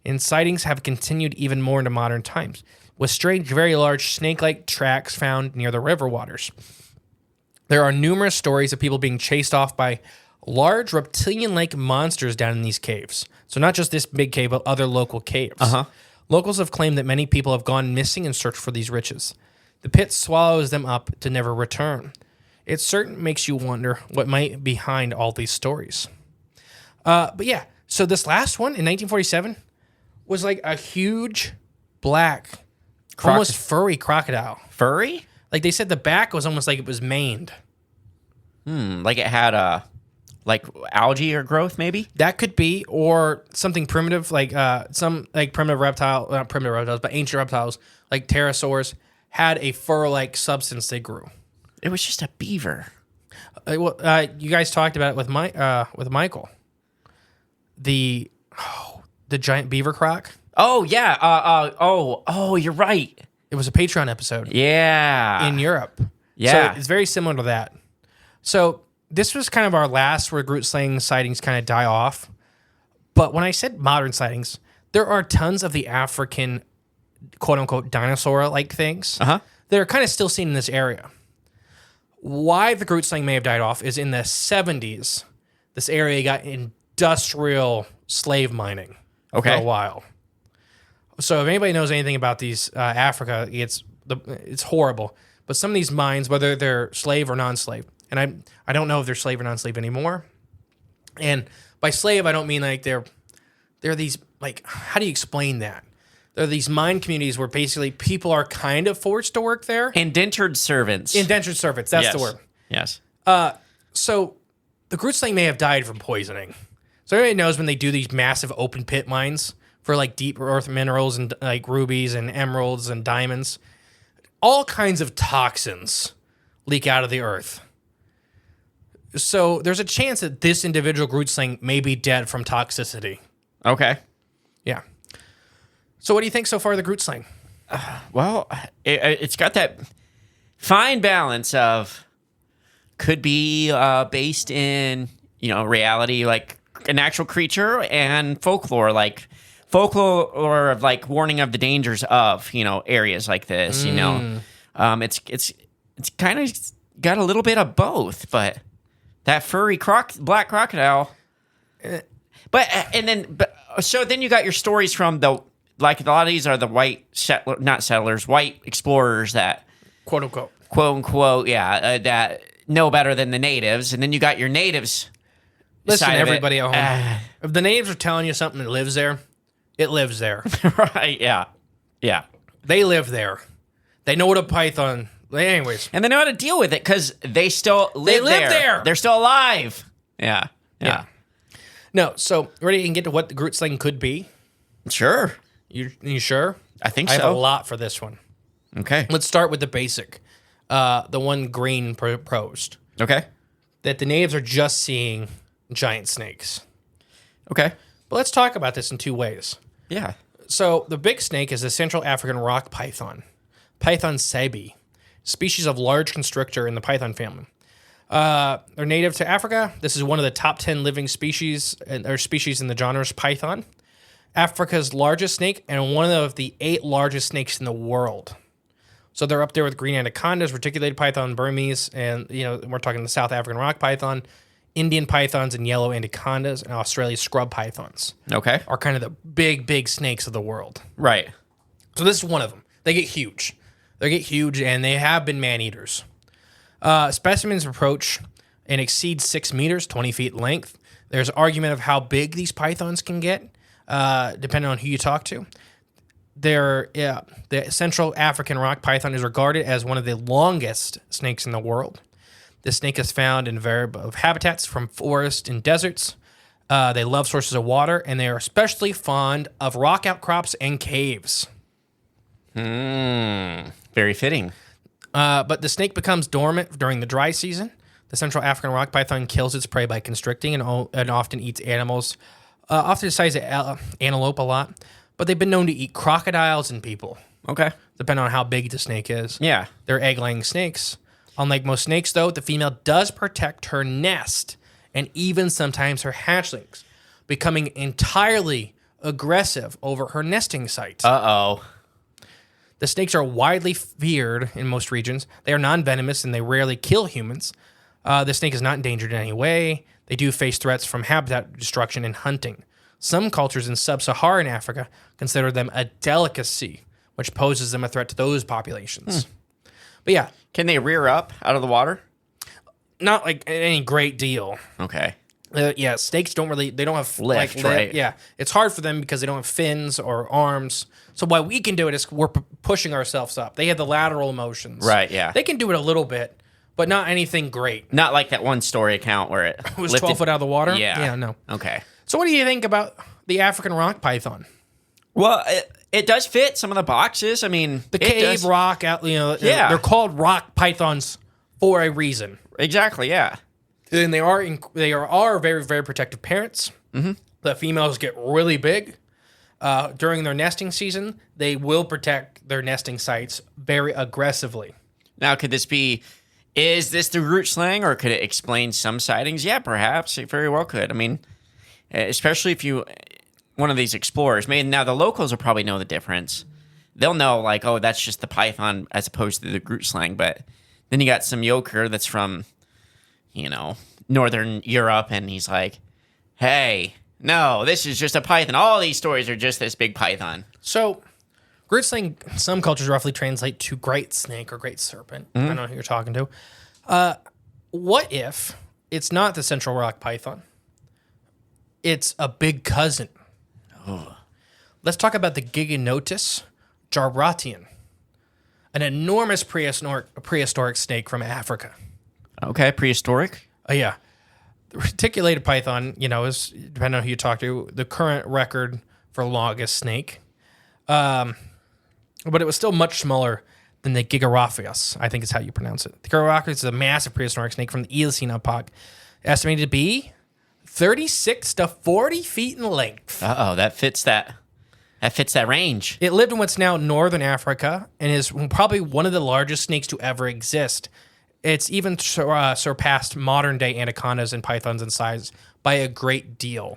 And sightings have continued even more into modern times, with strange, very large snake-like tracks found near the river waters. There are numerous stories of people being chased off by large reptilian-like monsters down in these caves. So not just this big cave, but other local caves. Locals have claimed that many people have gone missing in search for these riches. The pit swallows them up to never return. It certainly makes you wonder what might be behind all these stories. But yeah, so this last one in 1947 was like a huge black, almost furry crocodile. Furry? Like they said the back was almost like it was maned. Like it had like algae or growth, maybe? That could be, or something primitive, like some like primitive reptile, not primitive reptiles, but ancient reptiles, like pterosaurs, had a fur-like substance they grew. It was just a beaver. You guys talked about it with Michael. The giant beaver croc. Oh, yeah. You're right. It was a Patreon episode. Yeah. In Europe. Yeah. So it's very similar to that. So this was kind of our last where Grootslang sightings kind of die off. But when I said modern sightings, there are tons of the African, quote unquote, dinosaur-like things that are kind of still seen in this area. Why the Grootslang may have died off is in the 70s, this area got industrial slave mining for a while. So if anybody knows anything about these Africa, it's horrible. But some of these mines, whether they're slave or non-slave, and I don't know if they're slave or non-slave anymore. And by slave, I don't mean like they're these, like, how do you explain that? There are these mine communities where basically people are kind of forced to work there. Indentured servants. Indentured servants, that's the word. Yes. So the Grootslang may have died from poisoning. So everybody knows when they do these massive open pit mines for like deep earth minerals and like rubies and emeralds and diamonds, all kinds of toxins leak out of the earth. So there's a chance that this individual Grootslang may be dead from toxicity. Okay. Yeah. So what do you think so far of the Grootslang? Well, it's got that fine balance of could be based in, reality, like an actual creature, and folklore of like warning of the dangers of, areas like this, it's kind of got a little bit of both, but that furry black crocodile, so then you got your stories from like a lot of these are the white white explorers that quote unquote, that know better than the natives, and then you got your natives. Listen, everybody at home, if the natives are telling you something that lives there, it lives there. Right? Yeah. They live there. They know what a python. Anyways, and they know how to deal with it because they still live there. They're still alive. Yeah. No, so ready to get to what the Grootslang could be? Sure. You sure? I think I so. have a lot for this one. Okay. Let's start with the basic. The one Green proposed. Okay. That the natives are just seeing giant snakes. Okay. But let's talk about this in two ways. Yeah. So the big snake is the Central African rock python, Python sabi, species of large constrictor in the python family. They're native to Africa. This is one of the top 10 living species in the genus python. Africa's largest snake and one of the 8 largest snakes in the world. So they're up there with green anacondas, reticulated python, Burmese, and we're talking the South African rock python, Indian pythons, and yellow anacondas, and Australia's scrub pythons. Okay, are kind of the big snakes of the world. Right. So this is one of them. They get huge. And they have been man-eaters. Specimens approach and exceed 6 meters, 20 feet in length. There's argument of how big these pythons can get, depending on who you talk to. The Central African rock python is regarded as one of the longest snakes in the world. The snake is found in various habitats from forest and deserts. They love sources of water, and they are especially fond of rock outcrops and caves. Very fitting. But the snake becomes dormant during the dry season. The Central African rock python kills its prey by constricting and often eats animals, often the size of antelope a lot. But they've been known to eat crocodiles and people. Okay. Depending on how big the snake is. Yeah. They're egg-laying snakes. Unlike most snakes, though, the female does protect her nest and even sometimes her hatchlings, becoming entirely aggressive over her nesting site. Uh-oh. The snakes are widely feared in most regions. They are non-venomous and they rarely kill humans. The snake is not endangered in any way. They do face threats from habitat destruction and hunting. Some cultures in sub-Saharan Africa consider them a delicacy, which poses them a threat to those populations. But yeah. Can they rear up out of the water? Not like any great deal. Okay. Yeah, snakes don't have Lift, right? Yeah, it's hard for them because they don't have fins or arms. So what we can do it is we're pushing ourselves up. They have the lateral motions. Right, yeah. They can do it a little bit, but not anything great. Not like that one story account where it was lifted. 12 foot out of the water? Yeah. Yeah, no. Okay. So what do you think about the African rock python? Well, it does fit some of the boxes. I mean, The cave rock, Yeah. they're called rock pythons for a reason. Exactly, yeah. And they are very, very protective parents. Mm-hmm. The females get really big. During their nesting season, they will protect their nesting sites very aggressively. Now, is this the Grootslang, or could it explain some sightings? Yeah, perhaps. It very well could. I mean, especially if one of these explorers, now the locals will probably know the difference. They'll know, like, oh, that's just the python as opposed to the Grootslang. But then you got some yoker that's from, Northern Europe, and he's like, hey, no, this is just a python. All these stories are just this big python. So, Grootslang, some cultures roughly translate to great snake or great serpent. I don't know who you're talking to. What if it's not the central rock python? It's a big cousin. Oh. Let's talk about the Giganotus jarbratian, an enormous prehistoric snake from Africa. Okay, prehistoric? Yeah. The reticulated python, is, depending on who you talk to, the current record for longest snake. But it was still much smaller than the Gigaraphius, I think is how you pronounce it. The Gigaraphius is a massive prehistoric snake from the Eocene epoch, estimated to be 36 to 40 feet in length. Uh-oh, that fits that range. It lived in what's now northern Africa and is probably one of the largest snakes to ever exist. It's even surpassed modern-day anacondas and pythons in size by a great deal.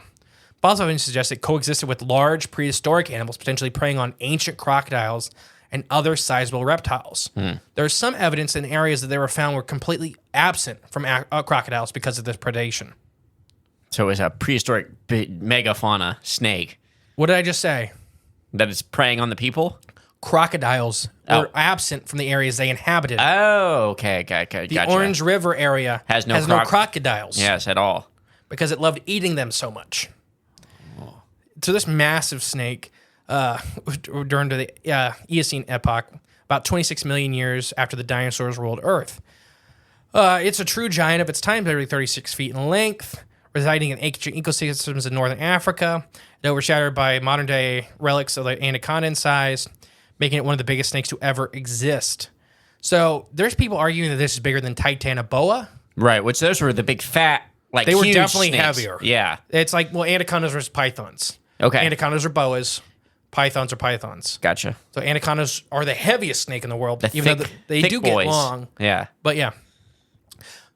Fossil evidence suggests it coexisted with large prehistoric animals, potentially preying on ancient crocodiles and other sizable reptiles. There's some evidence in areas that they were found were completely absent from crocodiles because of this predation. So it was a prehistoric megafauna snake. What did I just say? That is preying on the people? Crocodiles were absent from the areas they inhabited. Oh, okay. The Gotcha. Orange River area has no crocodiles. Yes, at all. Because it loved eating them so much. Oh. So this massive snake, during the Eocene epoch, about 26 million years after the dinosaurs ruled Earth. It's a true giant of its time, nearly 36 feet in length, residing in ancient ecosystems in northern Africa, and overshadowed by modern-day relics of the anaconda in size, making it one of the biggest snakes to ever exist. So there's people arguing that this is bigger than Titanoboa. Right, which those were the big fat, they were huge definitely snakes. heavier. Yeah. It's like, anacondas versus pythons. Okay. Anacondas are boas. Pythons are pythons. Gotcha. So anacondas are the heaviest snake in the world, even though they do boys. get long. Yeah. But yeah.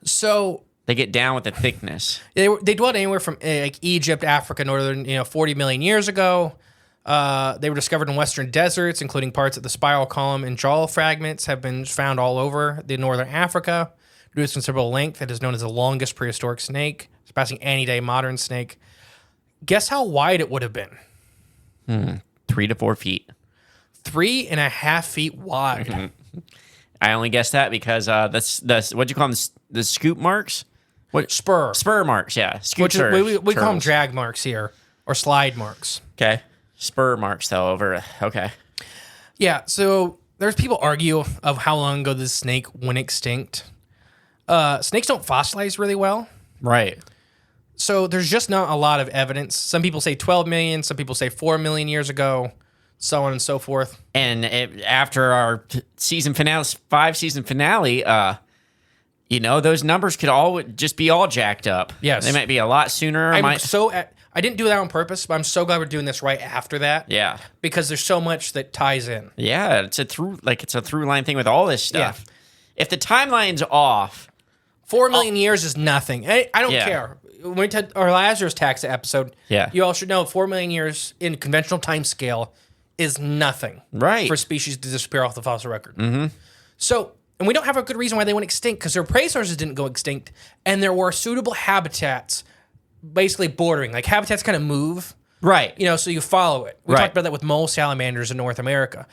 So they get down with the thickness. They dwelled anywhere from Egypt, Africa, northern, 40 million years ago. They were discovered in western deserts, including parts of the spiral column, and jaw fragments have been found all over the northern Africa. Due to its considerable length, it is known as the longest prehistoric snake, surpassing any day modern snake. Guess how wide it would have been? 3 to 4 feet. 3.5 feet wide. Mm-hmm. I only guessed that because what'd you call them? The scoop marks? What spur marks? Yeah, we call them drag marks here, or slide marks. Okay, spur marks though. Okay. Yeah. So there's people argue of how long ago this snake went extinct. Snakes don't fossilize really well. Right. So there's just not a lot of evidence. Some people say 12 million, some people say 4 million years ago, so on and so forth. And after our season finale, 5-season finale, those numbers could all just be all jacked up. Yes. They might be a lot sooner. I didn't do that on purpose, but I'm so glad we're doing this right after that. Yeah. Because there's so much that ties in. Yeah, it's a through line thing with all this stuff. Yeah. If the timeline's off, 4 million years is nothing. I don't Yeah. care. When we did our Lazarus tax episode, Yeah. you all should know 4 million years in conventional time scale is nothing. Right. For species to disappear off the fossil record. Mm-hmm. So, and we don't have a good reason why they went extinct because their prey sources didn't go extinct, and there were suitable habitats basically bordering. Like habitats kind of move. right? So you follow it. We Right. talked about that with mole salamanders in North America.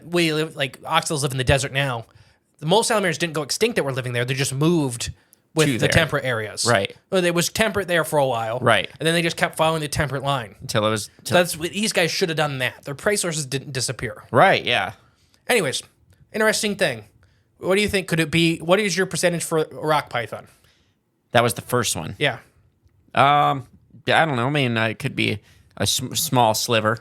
We live, like, oxtails live in the desert now. The mole salamanders didn't go extinct that were living there. They just moved with To the there. temperate areas. Right. Well, it was temperate there for a while. Right. And then they just kept following the temperate line. Until it was So that's what these guys should have done that. Their prey sources didn't disappear. right. Yeah. Anyways, interesting thing. What do you think? Could it be? What is your percentage for a rock python? That was the first one. Yeah. I don't know. I mean, it could be a small sliver,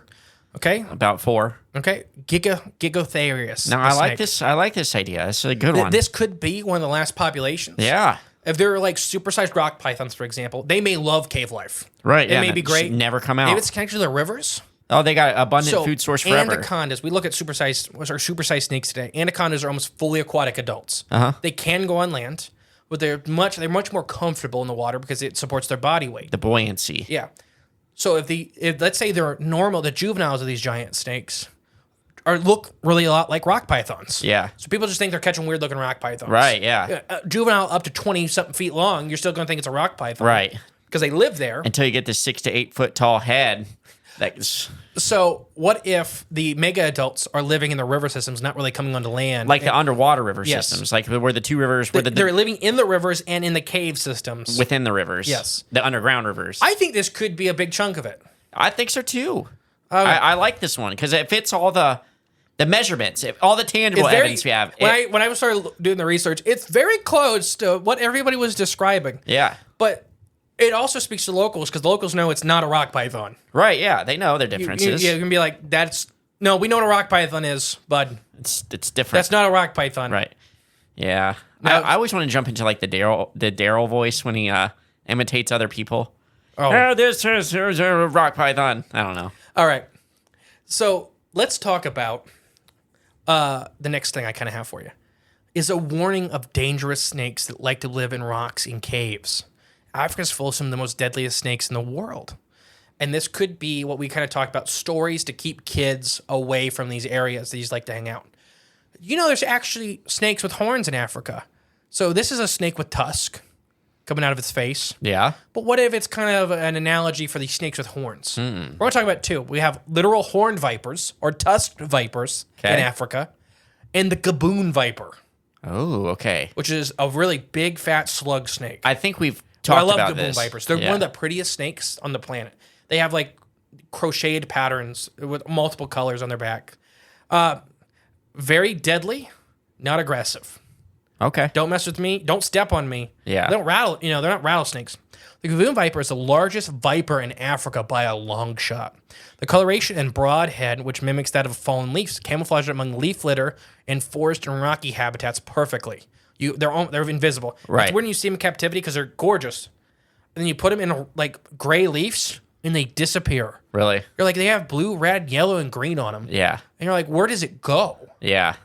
Okay. about 4. Okay. Gigotherius. No, the I like snake. this. I like this idea. It's a good one. This could be one of the last populations. yeah. If they're like supersized rock pythons, for example, they may love cave life. Right. They yeah. may be and it just great. Never come out. Maybe it's connected to the rivers. Oh, they got abundant food source forever. Anacondas. We look at supersized snakes today. Anacondas are almost fully aquatic adults. Uh-huh. They can go on land, but they're much more comfortable in the water because it supports their body weight. The buoyancy. Yeah. So if let's say they're normal, the juveniles of these giant snakes look really a lot like rock pythons. Yeah. So people just think they're catching weird looking rock pythons. Right. Yeah. Juvenile up to 20 something feet long, you're still going to think it's a rock python. Right. Because they live there. Until you get this 6 to 8 foot tall head. That's So what if the mega adults are living in the river systems, not really coming onto land? like the underwater river Yes. systems, like where the two rivers, where They're living in the rivers and in the cave systems. within the rivers. Yes. The underground rivers. I think this could be a big chunk of it. I think so too. I like this one because it fits all the measurements, all the tangible evidence we have. When I started doing the research, it's very close to what everybody was describing. Yeah. But it also speaks to locals because locals know it's not a rock python. Right. Yeah. They know their You differences. can be like, no, we know what a rock python is, bud. It's different. That's not a rock python. right. Yeah. Now- I always want to jump into like the Daryl voice when he imitates other people. Oh. This is a rock python. I don't know. All right. So let's talk about the next thing I kind of have for you is a warning of dangerous snakes that like to live in rocks in caves. Africa's full of some of the most deadliest snakes in the world. And this could be what we kind of talked about, stories to keep kids away from these areas these like to hang out. There's actually snakes with horns in Africa. So this is a snake with tusk coming out of its face. Yeah. But what if it's kind of an analogy for these snakes with horns? We're going to talk about two. We have literal horned vipers or tusked vipers in Okay. Africa, and the gaboon viper, Oh, okay. which is a really big, fat slug snake. I think we've Oh, I talked love about gaboon this. vipers. They're Yeah. one of the prettiest snakes on the planet. They have like crocheted patterns with multiple colors on their back. Very deadly, not aggressive. Okay. Don't mess with me. Don't step on me. Yeah. They don't rattle. They're not rattlesnakes. The gaboon viper is the largest viper in Africa by a long shot. The coloration and broad head, which mimics that of fallen leaves, camouflage it among leaf litter and forest and rocky habitats perfectly. They're invisible. Right. It's when you see them in captivity because they're gorgeous. And then you put them in like gray leaves and they disappear. Really? You're like, they have blue, red, yellow, and green on them. Yeah. And you're like, where does it go? Yeah.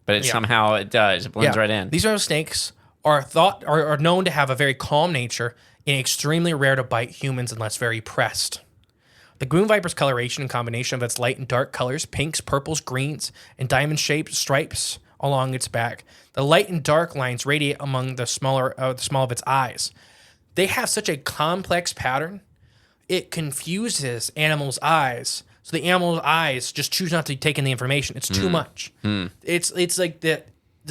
But somehow it does. It blends right in. These are snakes are known to have a very calm nature and extremely rare to bite humans unless very pressed. The gaboon viper's coloration and combination of its light and dark colors, pinks, purples, greens, and diamond-shaped stripes along its back. The light and dark lines radiate among the small of its eyes. They have such a complex pattern, it confuses animals' eyes. So the animal's eyes just choose not to take in the information. It's too much. It's like the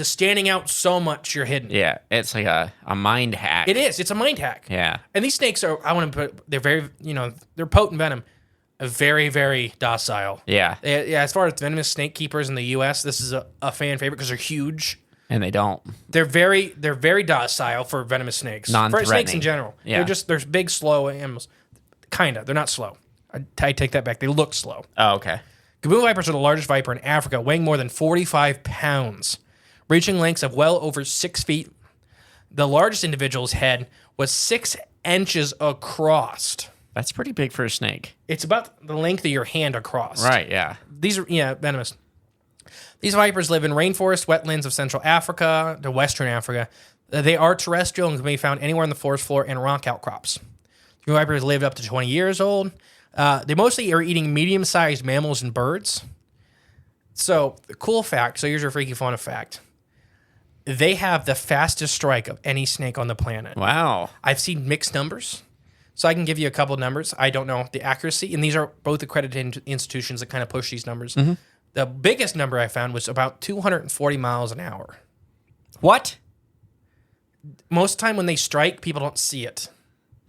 standing out so much you're hidden. Yeah. It's like a mind hack. It is. It's a mind hack. Yeah. And these snakes they're very, they're potent venom. Very, very docile. Yeah. Yeah, as far as venomous snake keepers in the U.S., this is a fan favorite because they're huge. And they don't. They're very docile for venomous snakes. Non-threatening. For snakes in general. Yeah. They're big, slow animals. Kinda. They're not slow. I take that back. They look slow. Oh, okay. Gaboon vipers are the largest viper in Africa, weighing more than 45 pounds, reaching lengths of well over 6 feet. The largest individual's head was 6 inches across. That's pretty big for a snake. It's about the length of your hand across. Right, yeah. These are, venomous. These vipers live in rainforest, wetlands of Central Africa to Western Africa. They are terrestrial and can be found anywhere on the forest floor and rock outcrops. Gaboon vipers live up to 20 years old. They mostly are eating medium-sized mammals and birds. So, the cool fact, so here's your freaky fauna fact. They have the fastest strike of any snake on the planet. Wow. I've seen mixed numbers, so I can give you a couple of numbers. I don't know the accuracy, and these are both accredited institutions that kind of push these numbers. Mm-hmm. The biggest number I found was about 240 miles an hour. What? Most of the time when they strike, people don't see it.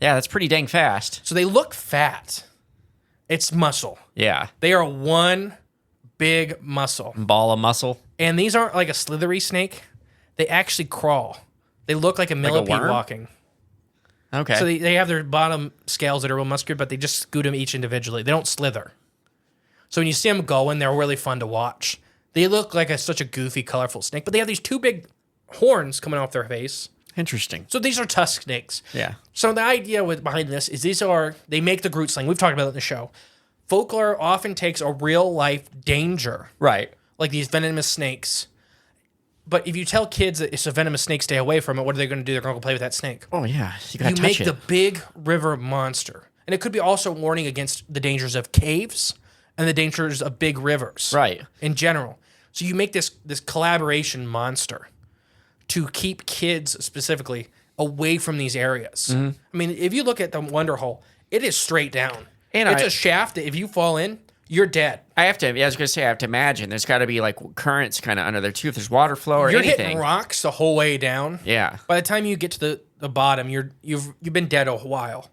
Yeah, that's pretty dang fast. So they look fat. It's muscle. Yeah. They are one big muscle. Ball of muscle. And these aren't like a slithery snake. They actually crawl. They look like a millipede worm? walking. Okay. So they have their bottom scales that are real muscular, but they just scoot them each individually. They don't slither. So when you see them going, they're really fun to watch. They look like such a goofy, colorful snake, but they have these 2 big horns coming off their face. Interesting. So these are tusk snakes. Yeah. So the idea behind this is they make the Grootslang. We've talked about it in the show. Folklore often takes a real life danger, Right. like these venomous snakes. But if you tell kids that it's a venomous snake, stay away from it, what are they going to do? They're going to go play with that snake. Oh, yeah. You gotta You touch make it. the big river monster. And it could be also a warning against the dangers of caves and the dangers of big rivers. Right. In general. So you make this collaboration monster to keep kids specifically away from these areas. Mm-hmm. I mean, if you look at the Wonder Hole, it is straight down. And it's a shaft that if you fall in, you're dead. I was going to say, I have to imagine there's got to be like currents kind of under there too. If there's water flow or You're anything. hitting rocks the whole way down. Yeah. By the time you get to the bottom, you've been dead a while.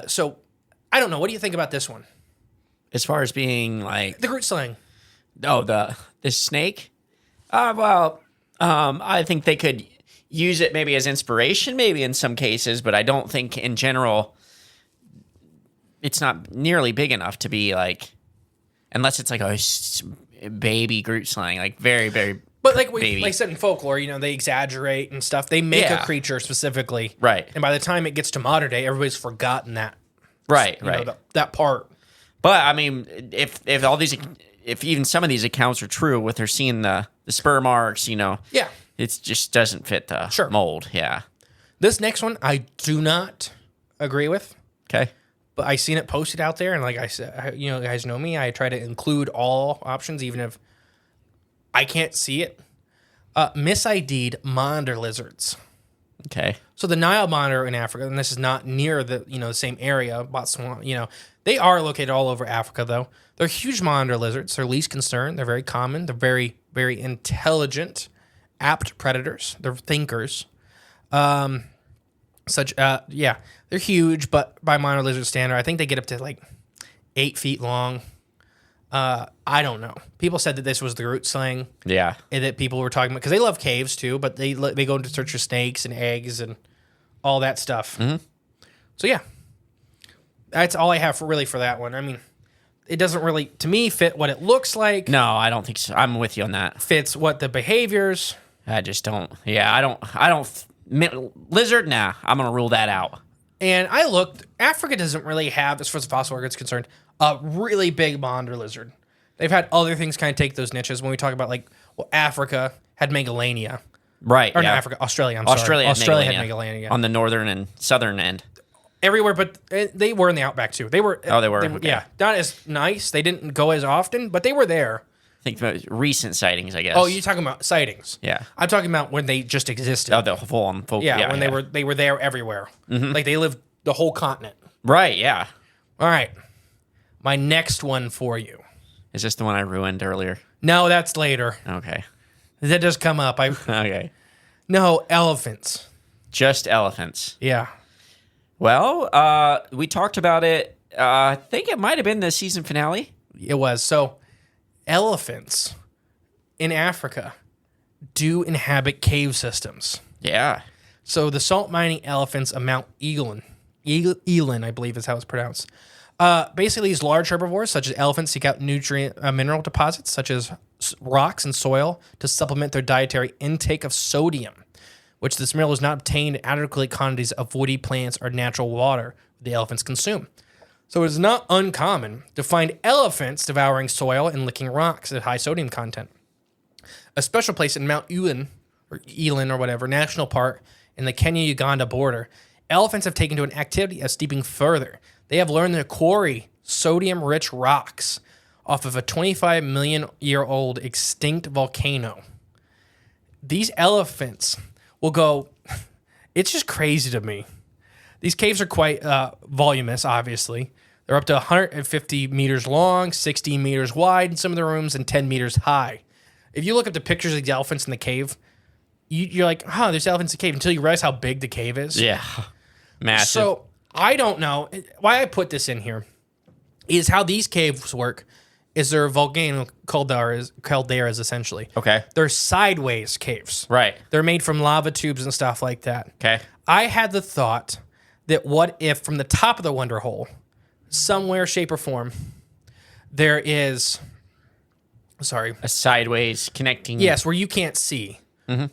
So I don't know. What do you think about this one? As far as being like The Grootslang. Oh, the snake? I think they could use it maybe as inspiration, maybe in some cases, but I don't think in general it's not nearly big enough to be like, unless it's like a baby Grootslang, like very, very But like baby. I said in folklore, they exaggerate and stuff. They make Yeah. a creature specifically. Right. And by the time it gets to modern day, everybody's forgotten that. Right, you know, right. that part. But I mean, if even some of these accounts are true, with her seeing the spur marks, Yeah. it just doesn't fit the Sure. mold. Yeah. This next one, I do not agree with. Okay. But I seen it posted out there, and like I said, you guys know me. I try to include all options, even if I can't see it. Mis-ID'd monitor lizards. Okay. So the Nile monitor in Africa, and this is not near the same area, Botswana. They are located all over Africa, though. They're huge monitor lizards. They're least concern. They're very common. They're very, very intelligent, apt predators. They're thinkers. They're huge, but by monitor lizard standard, I think they get up to like 8 feet long. I don't know. People said that this was the Grootslang. Yeah. And that people were talking about, because they love caves too, but they go into search for snakes and eggs and all that stuff. Mm-hmm. So yeah, that's all I have for that one. I mean, it doesn't really, to me, fit what it looks like. No, I don't think so. I'm with you on that. Fits what the behaviors. I just don't. Yeah, I don't. Lizard, nah. I'm gonna rule that out. And I looked. Africa doesn't really have, as far as fossil records concerned, a really big monitor lizard. They've had other things kind of take those niches. When we talk about Africa had Megalania. Right. Or yeah. not Africa, Australia. Australia had Megalania. On the northern and southern end. Everywhere, but they were in the outback too. They were. Oh, they were? Okay. Yeah, not as nice. They didn't go as often, but they were there. I think about recent sightings, I guess. Oh, you're talking about sightings? Yeah. I'm talking about when they just existed. Oh, the full on folk. Yeah, when they were there everywhere. Mm-hmm. Like they lived the whole continent. Right. Yeah. All right, my next one for you. Is this the one I ruined earlier? No, that's later. Okay. That does come up. Okay. No, elephants. Just elephants. Yeah. Well, we talked about it. I think it might have been the season finale. It was. So, elephants in Africa do inhabit cave systems. Yeah. So the salt mining elephants of Mount Elan, I believe is how it's pronounced. Basically, these large herbivores, such as elephants, seek out nutrient mineral deposits, such as rocks and soil, to supplement their dietary intake of sodium, which this mineral is not obtained in adequate quantities of woody plants or natural water the elephants consume. So it's not uncommon to find elephants devouring soil and licking rocks at high sodium content. A special place in Mount Elan, or whatever, National Park in the Kenya-Uganda border, elephants have taken to an activity of steeping further. They have learned to quarry sodium-rich rocks off of a 25 million year old extinct volcano. These elephants will go, it's just crazy to me. These caves are quite voluminous, obviously. They're up to 150 meters long, 60 meters wide in some of the rooms, and 10 meters high. If you look at the pictures of the elephants in the cave, you're like, there's elephants in the cave, until you realize how big the cave is. Yeah. Massive. So I don't know. Why I put this in here is how these caves work is they're volcano calderas, essentially. Okay. They're sideways caves. Right. They're made from lava tubes and stuff like that. Okay. I had the thought that what if from the top of the Wonder Hole, somewhere, shape, or form, there is... Sorry. A sideways connecting. Yes, where you can't see. Mm-hmm.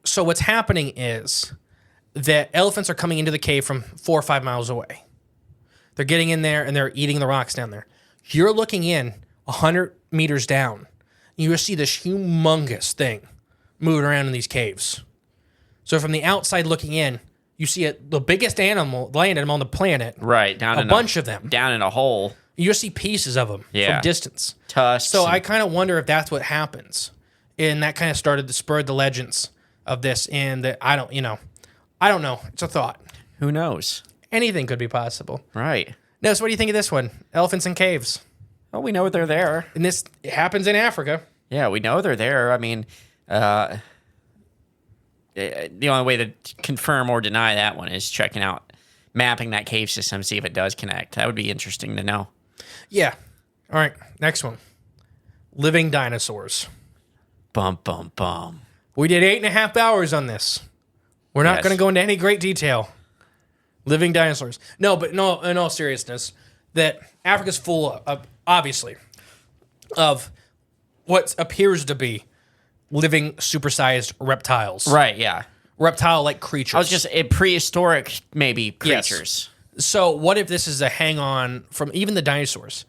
So what's happening is that elephants are coming into the cave from 4 or 5 miles away. They're getting in there and they're eating the rocks down there. You're looking in 100 meters down. You see this humongous thing moving around in these caves. So from the outside looking in, you see the biggest land animal on the planet. Right. Down a in bunch of them. Down in a hole. You just see pieces of them from distance. Tusks. So I kind of wonder if that's what happens. And that kind of started to spur the legends of this. And that I don't know. It's a thought. Who knows? Anything could be possible. Right. Ness, what do you think of this one? Elephants in caves. Well, we know they're there. And this happens in Africa. Yeah, we know they're there. I mean, the only way to confirm or deny that one is mapping that cave system, see if it does connect. That would be interesting to know. Yeah. All right. Next one. Living dinosaurs. Bum, bum, bum. We did 8.5 hours on this. We're not going to go into any great detail. Living dinosaurs. No, but no, in all seriousness, that Africa's full of, obviously, of what appears to be living supersized reptiles. Right, yeah. Reptile-like creatures. I was just prehistoric, maybe, creatures. Yes. So what if this is a hang-on from even the dinosaurs?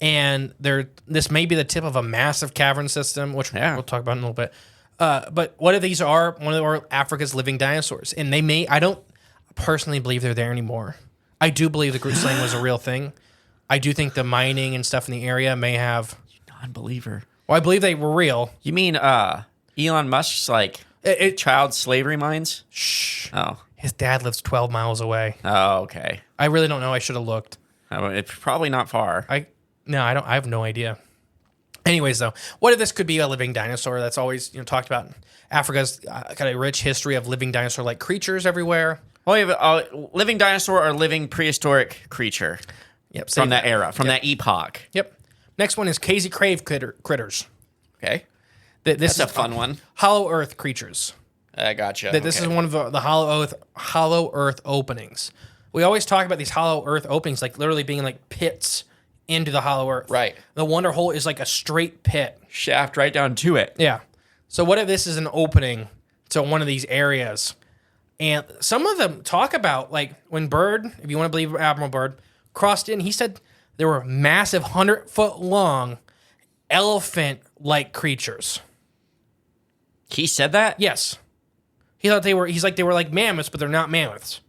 And this may be the tip of a massive cavern system, which we'll talk about in a little bit. But what if these are one of Africa's living dinosaurs? And I don't personally believe they're there anymore. I do believe the Grootslang was a real thing. I do think the mining and stuff in the area may have... Non-believer. Well, I believe they were real. You mean Elon Musk's, child slavery mines? Shh. Oh. His dad lives 12 miles away. Oh, okay. I really don't know. I should have looked. It's probably not far. I have no idea. Anyways, though, what if this could be a living dinosaur? That's always talked about. Africa's got a rich history of living dinosaur-like creatures everywhere. Well, you have a living dinosaur or living prehistoric creature. Yep. From that era, from that epoch. Yep. Next one is Casey Crave critters. Okay. That's a fun one. Hollow Earth creatures. I gotcha. This is one of the hollow Earth openings. We always talk about these hollow Earth openings, like literally being like pits into the hollow Earth. Right. The Wonder Hole is like a straight pit. Shaft right down to it. Yeah. So what if this is an opening to one of these areas? And some of them talk about, like, when Byrd, if you want to believe Admiral Byrd, crossed in, he said there were massive 100-foot-long elephant-like creatures. He said that? Yes. He's like they were like mammoths, but they're not mammoths.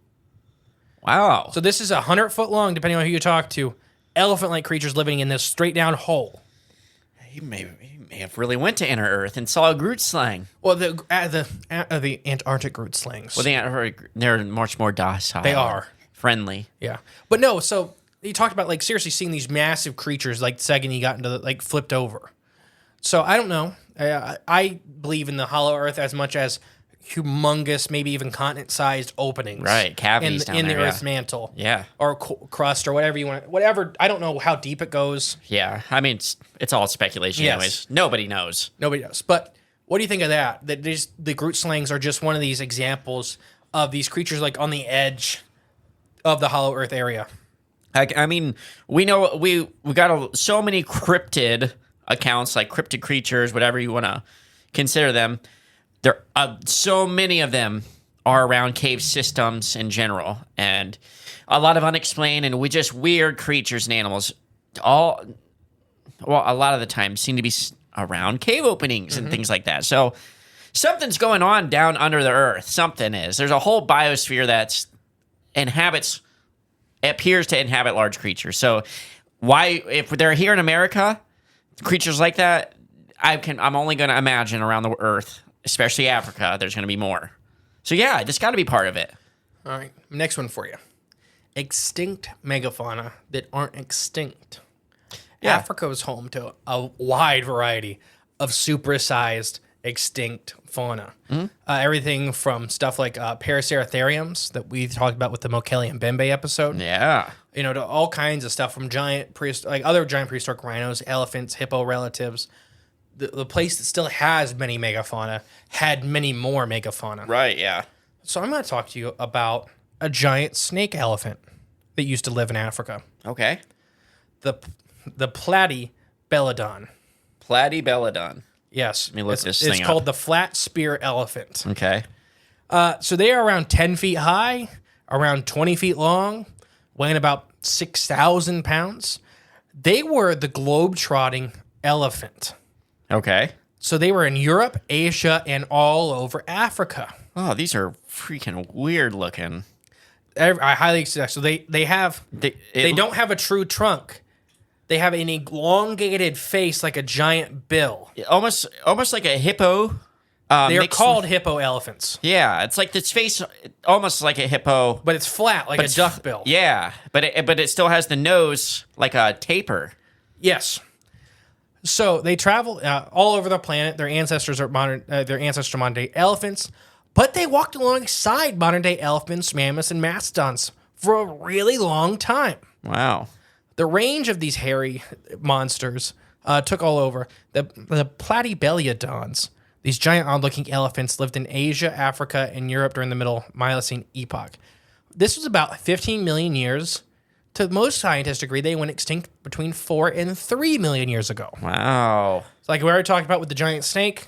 Wow. So this is 100-foot long, depending on who you talk to, elephant-like creatures living in this straight-down hole. He may have really went to Inner Earth and saw a Grootslang. Well, the Antarctic Grootslangs. Well, they're much more docile. They are. Friendly. Yeah. But no, so he talked about, like, seriously seeing these massive creatures, like, the second he got into flipped over. So I don't know. I believe in the hollow Earth as much as humongous, maybe even continent-sized openings. Right, cavities in the there, Earth's mantle. Yeah. Or crust or whatever you want. Whatever. I don't know how deep it goes. Yeah. I mean, it's all speculation anyways. Nobody knows. Nobody knows. But What do you think of that? That the Grootslangs are just one of these examples of these creatures like on the edge of the Hollow Earth area. I mean, we know we got so many cryptid accounts, like cryptid creatures, whatever you want to consider them. There, so many of them are around cave systems in general, and a lot of unexplained and just weird creatures and animals. A lot of the time seem to be around cave openings and things like that. So something's going on down under the earth. Something is. There's a whole biosphere that appears to inhabit large creatures. So why, if they're here in America, creatures like that, I'm only going to imagine around the earth, especially Africa, there's going to be more. So yeah, this got to be part of it. All right, next one for you. Extinct megafauna that aren't extinct. Yeah. Africa was home to a wide variety of supersized extinct fauna. Everything from stuff like paraceratheriums that we talked about with the Mokele and Bembe episode. Yeah. To all kinds of stuff from other giant prehistoric rhinos, elephants, hippo relatives. The place that still has many megafauna had many more megafauna. Right, yeah. So I'm going to talk to you about a giant snake elephant that used to live in Africa. Okay. The Platybelodon. Platybelodon. Yes. Let me look this It's thing called up. the flat spear elephant. Okay. So they are around 10 feet high, around 20 feet long, weighing about 6,000 pounds. They were the globe-trotting elephant. Okay. So they were in Europe, Asia, and all over Africa. Oh, these are freaking weird looking. I highly suggest. So they don't have a true trunk. They have an elongated face like a giant bill. Almost like a hippo. They're called hippo elephants. Yeah, it's like this face, almost like a hippo, But it's flat like a duck bill. Yeah, but it still has the nose like a taper. Yes. So they travel all over the planet. Their ancestors are modern day elephants, but they walked alongside modern day elephants, mammoths, and mastodons for a really long time. Wow. The range of these hairy monsters took all over. The Platybelodons, these giant odd-looking elephants, lived in Asia, Africa, and Europe during the Middle Miocene epoch. This was about 15 million years. To most scientists agree they went extinct between 4 and 3 million years ago. Wow. It's like we already talked about with the giant snake,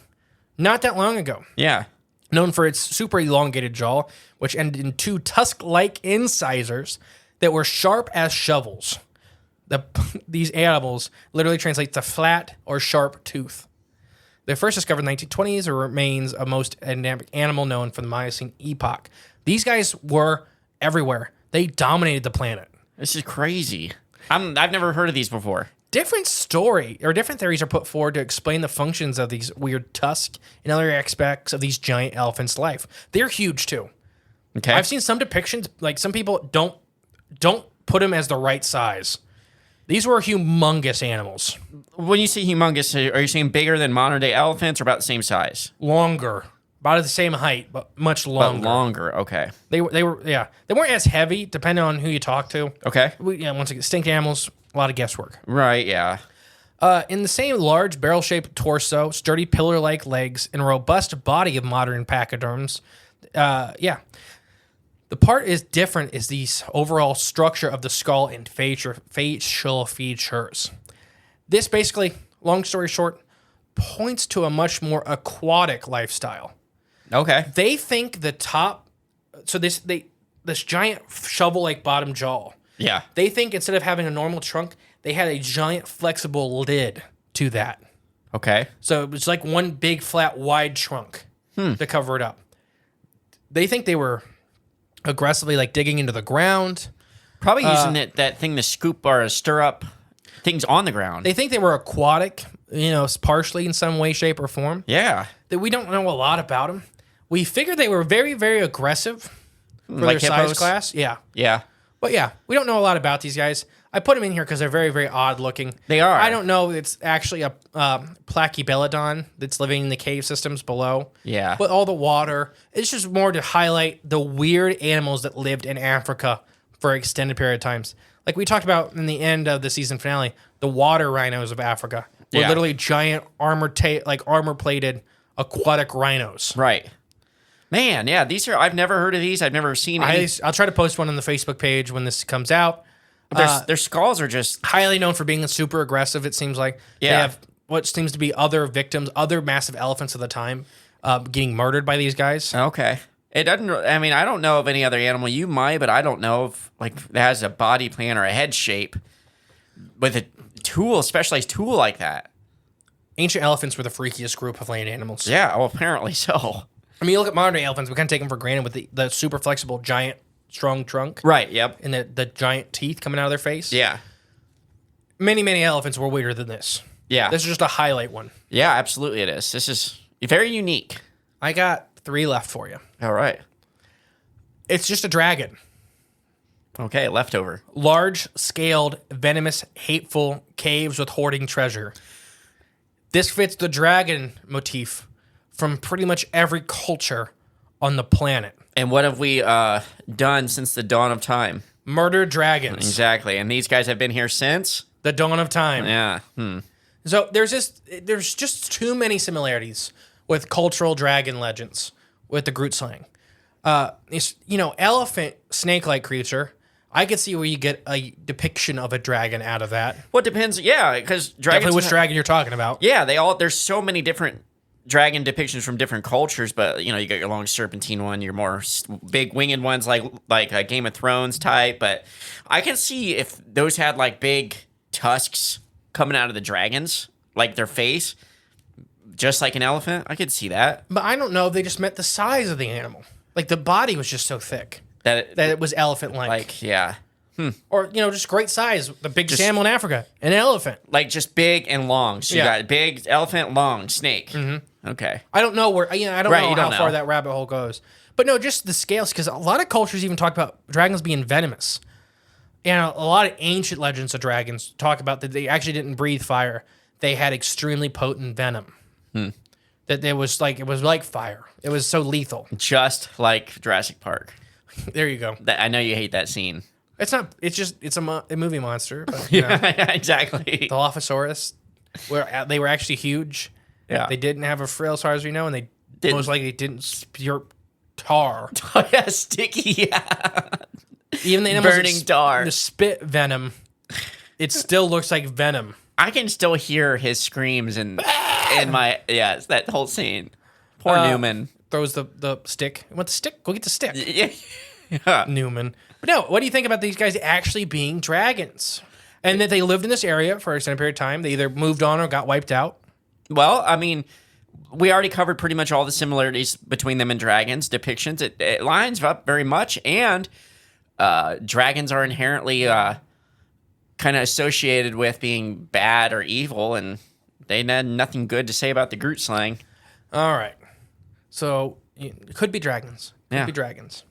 not that long ago. Yeah. Known for its super elongated jaw, which ended in two tusk-like incisors that were sharp as shovels. These animals literally translate to flat or sharp tooth. They first discovered in the 1920s. It remains a most endemic animal known from the Miocene epoch. These guys were everywhere. They dominated the planet. This is crazy. I've never heard of these before. Different theories are put forward to explain the functions of these weird tusks and other aspects of these giant elephants' life. They're huge too. Okay. I've seen some depictions, like some people don't put them as the right size. These were humongous animals. When you say humongous, are you saying bigger than modern day elephants or about the same size? Longer. About the same height, but much longer. But longer, okay. They weren't as heavy, depending on who you talk to. Okay. Once again, extinct animals, a lot of guesswork. Right, yeah. In the same large barrel-shaped torso, sturdy pillar-like legs, and robust body of modern pachyderms, the part is different is the overall structure of the skull and facial features. This basically, long story short, points to a much more aquatic lifestyle. Okay. They think the top, so this giant shovel-like bottom jaw. Yeah. They think instead of having a normal trunk, they had a giant flexible lid to that. Okay. So it was like one big flat wide trunk to cover it up. They think they were aggressively like digging into the ground. Probably using that thing to scoop or stir up things on the ground. They think they were aquatic, partially in some way, shape, or form. Yeah. That we don't know a lot about them. We figured they were very, very aggressive for Like their size hippos? class. Yeah. Yeah. But yeah, we don't know a lot about these guys. I put them in here because they're very, very odd looking. They are. I don't know. It's actually a Platybelodon that's living in the cave systems below. Yeah. But all the water. It's just more to highlight the weird animals that lived in Africa for an extended period of times. Like we talked about in the end of the season finale, the water rhinos of Africa were Yeah. literally giant armor-plated aquatic rhinos. Right. Man, yeah, I've never heard of these. I've never seen any. I'll try to post one on the Facebook page when this comes out. Their skulls are just highly known for being super aggressive, it seems like. Yeah. They have what seems to be other victims, other massive elephants of the time, getting murdered by these guys. okay. It doesn't. I mean, I don't know of any other animal. You might, but I don't know if like that has a body plan or a head shape with a specialized tool like that. Ancient elephants were the freakiest group of land animals. Yeah. Well, apparently so. I mean, you look at modern day elephants, we kind of take them for granted with the super flexible, giant, strong trunk. Right. Yep. And the giant teeth coming out of their face. Yeah. Many, many elephants were weirder than this. Yeah. This is just a highlight one. Yeah. Absolutely, it is. This is very unique. I got 3 left for you. All right. It's just a dragon. Okay. Leftover. Large-scaled, venomous, hateful caves with hoarding treasure. This fits the dragon motif from pretty much every culture on the planet. And what have we done since the dawn of time? Murder dragons. Exactly. And these guys have been here since The dawn of time. Yeah. So there's just too many similarities with cultural dragon legends with the Grootslang. Elephant snake-like creature. I could see where you get a depiction of a dragon out of that. Well, it depends. Yeah, because dragons. Definitely which dragon you're talking about. Yeah, there's so many different dragon depictions from different cultures, but you got your long serpentine one, your more big winged ones like a Game of Thrones type. But I can see if those had like big tusks coming out of the dragons, like their face, just like an elephant. I could see that. But I don't know if they just meant the size of the animal. Like the body was just so thick that it was elephant-like. Like, yeah. Or, just great size. The big salmon in Africa. An elephant. Like just big and long. So you Yeah. got big elephant, long snake. Mm-hmm. Okay. I don't know where, I don't Right, know you how don't far know. that rabbit hole goes. But no, just the scales, because a lot of cultures even talk about dragons being venomous. And a lot of ancient legends of dragons talk about that they actually didn't breathe fire. They had extremely potent venom. That it was like fire. It was so lethal. Just like Jurassic Park. There you go. I know you hate that scene. It's not. It's just. It's a movie monster. But, Yeah, exactly. The Dilophosaurus, where they were actually huge. Yeah. They didn't have a frill, as far as we know, and they Didn't. most likely didn't spew tar. Oh, yeah, sticky. Yeah. Even the animals Burning tar. the spit venom. It still looks like venom. I can still hear his screams in my it's that whole scene. Poor Newman. Throws the stick. You want the stick? Go get the stick. Yeah. Newman. But no, what do you think about these guys actually being dragons? And that they lived in this area for an extended period of time. They either moved on or got wiped out. Well, I mean, we already covered pretty much all the similarities between them and dragons depictions. It lines up very much, and dragons are inherently kind of associated with being bad or evil, and they had nothing good to say about the Grootslang. All right. So it could be dragons. Could Yeah. be dragons.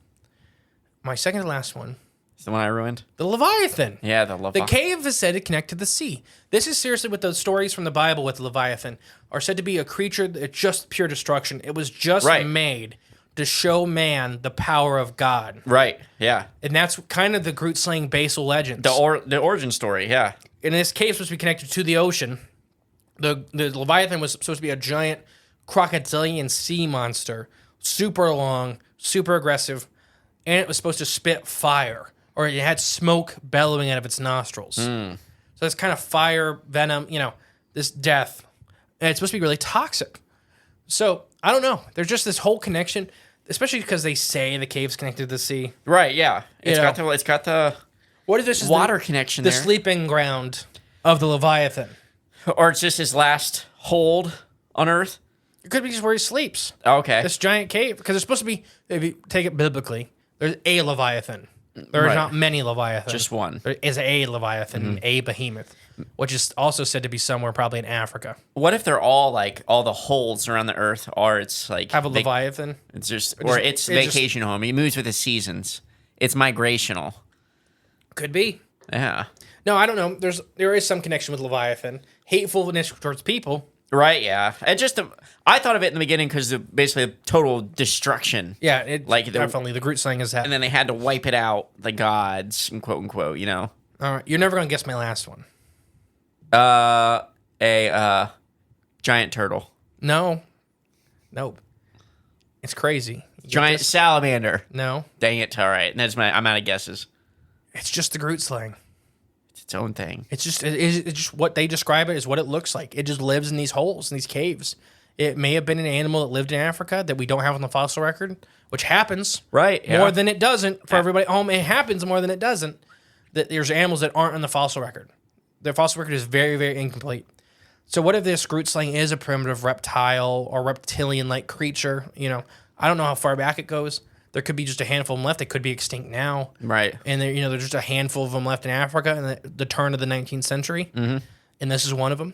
My second to last one, It's the one I ruined. the Leviathan. Yeah, the The Leviathan. cave is said to connect to the sea. This is seriously what the stories from the Bible with the Leviathan are said to be a creature that's just pure destruction. It was just Right. made to show man the power of God. Right. Yeah. And that's kind of the Grootslang basal legends. The origin story. Yeah. And this cave is supposed to be connected to the ocean. The Leviathan was supposed to be a giant crocodilian sea monster, super long, super aggressive, and it was supposed to spit fire, or it had smoke bellowing out of its nostrils. So it's kind of fire, venom, this death. And it's supposed to be really toxic. So I don't know. There's just this whole connection, especially because they say the cave's connected to the sea. Right. Yeah. You know. It's got the What if this is water connection the there, sleeping ground of the Leviathan? or it's just his last hold on Earth. It could be just where he sleeps. Okay. This giant cave, because it's supposed to be, if you take it biblically, there's a Leviathan. There are Right. not many Leviathans. Just one. There is a Leviathan, a behemoth, which is also said to be somewhere probably in Africa. What if they're all like all the holes around the Earth, or it's like Have a Leviathan. It's just, Or or just- it's it just- vacation home. He moves with the seasons. It's migrational. Could be. Yeah. No, I don't know. There is some connection with Leviathan. Hatefulness towards people. Right. Yeah. It just I thought of it in the beginning because of basically total destruction. Yeah, it Like the- definitely the Grootslang is that. And then they had to wipe it out, the gods, and quote unquote. All right, you're never gonna guess my last one. A giant turtle. No, Nope. It's crazy. Giant salamander. No. Dang it. All right. I'm out of guesses. It's just the Grootslang. It's its own thing. It's just what they describe it is what it looks like. It just lives in these holes, in these caves. It may have been an animal that lived in Africa that we don't have on the fossil record, which happens. Right. Yeah. More than it doesn't for everybody at home. It happens more than it doesn't that there's animals that aren't on the fossil record. Their fossil record is very, very incomplete. So what if this Grootslang is a primitive reptile or reptilian-like creature? You know, I don't know how far back it goes. There could be just a handful of them left. They could be extinct now. Right. And there's just a handful of them left in Africa in the turn of the 19th century. Mm-hmm. And this is one of them.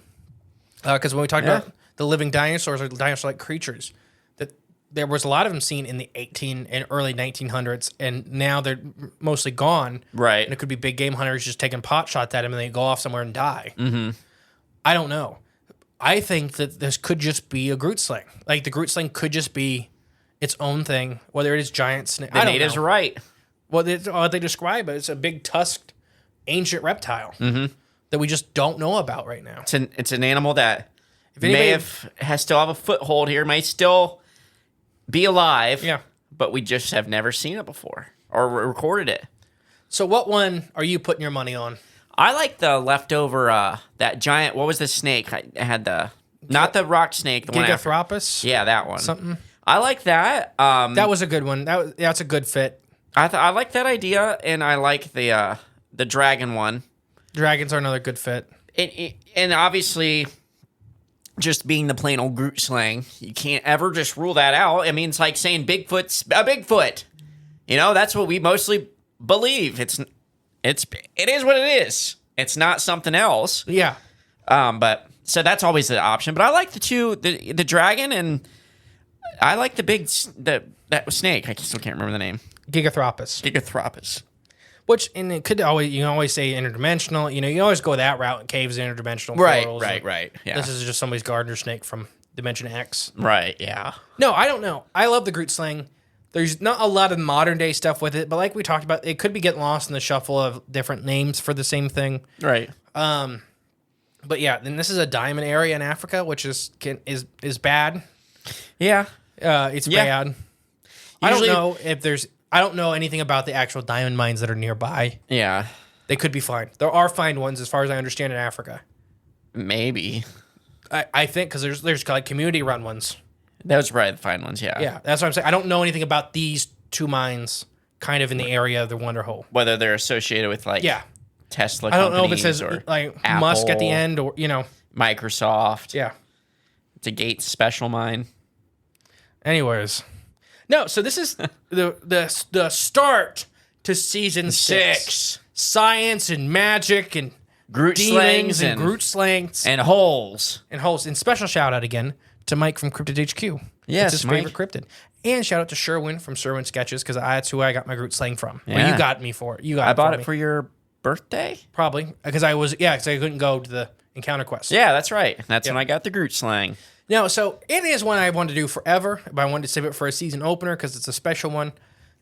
Because when we talked about the living dinosaurs or dinosaur-like creatures, that there was a lot of them seen in the and early 1900s, and now they're mostly gone. Right. And it could be big game hunters just taking pot shots at them, and they go off somewhere and die. Mm-hmm. I don't know. I think that this could just be a Grootslang. Like, the Grootslang could just be its own thing, whether it is giant snake. The natives are right. Well, what they describe it, it's a big tusked ancient reptile that we just don't know about right now. It's an animal that still have a foothold here, may still be alive. Yeah. But we just have never seen it before or recorded it. So what one are you putting your money on? I like the leftover, that giant, what was the snake? I had not the rock snake. The Gigathropus? Yeah, that one. Something. I like that. That was a good one. That's a good fit. I like that idea, and I like the dragon one. Dragons are another good fit. And obviously, just being the plain old Grootslang, you can't ever just rule that out. I mean, it's like saying Bigfoot's a Bigfoot. You know, that's what we mostly believe. It is what it is. It's not something else. Yeah. But so that's always the option. But I like the dragon, and I like that snake. I still can't remember the name. Gigathropus. Which, and you can always say interdimensional. You know, you always go that route. Caves, interdimensional. Portals, right. Yeah. This is just somebody's gardener snake from Dimension X. Right. Yeah. No, I don't know. I love the Grootslang. There's not a lot of modern day stuff with it, but like we talked about, it could be getting lost in the shuffle of different names for the same thing. Right. But yeah, then this is a diamond area in Africa, which is bad. Yeah. It's bad. I don't know anything about the actual diamond mines that are nearby. Yeah. They could be fine. There are fine ones, as far as I understand, in Africa. Maybe. I think because there's like community run ones. Those are probably the fine ones. Yeah. Yeah, that's what I'm saying. I don't know anything about these two mines, kind of in the area of the Wonder Hole. Whether they're associated with Tesla. I don't know if it says or like Apple, Musk at the end or Microsoft. Yeah. It's a Gates special mine. Anyways. No, so this is the start to season 6. Science and magic and Grootslangs and Grootslangs and holes. And special shout out again to Mike from Cryptid HQ. Yes, it's his Mike. favorite cryptid. And shout out to Sherwin from Sherwin Sketches, because that's who I got my Grootslang from. Yeah. Well, you got me for it. I bought it for your birthday? Probably. Because I couldn't go to the Encounter Quest. Yeah, that's right. That's when I got the Grootslang. No, so it is one I wanted to do forever, but I wanted to save it for a season opener because it's a special one.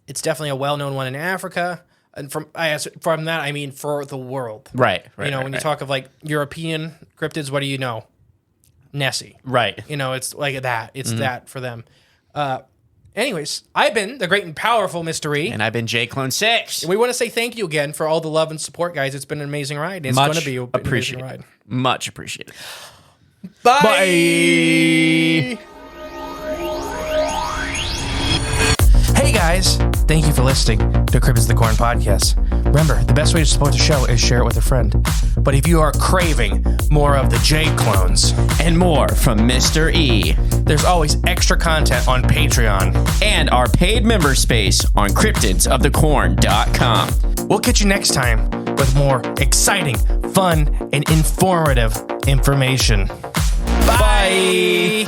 It's definitely a well-known one in Africa. And from that, I mean for the world. Right. When you talk of like European cryptids, what do you know? Nessie. Right. It's like that. It's that for them. Anyways, I've been the great and powerful Mr. E. And I've been J-Clone6. And we want to say thank you again for all the love and support, guys. It's been an amazing ride. It's going to be an amazing ride. Much appreciated. Bye. Bye. Hey guys, thank you for listening to Cryptids of the Corn podcast. Remember, the best way to support the show is share it with a friend. But if you are craving more of the J clones and more from Mr. E, there's always extra content on Patreon and our paid member space on cryptidsofthecorn.com. We'll catch you next time with more exciting, fun, and informative information. Bye.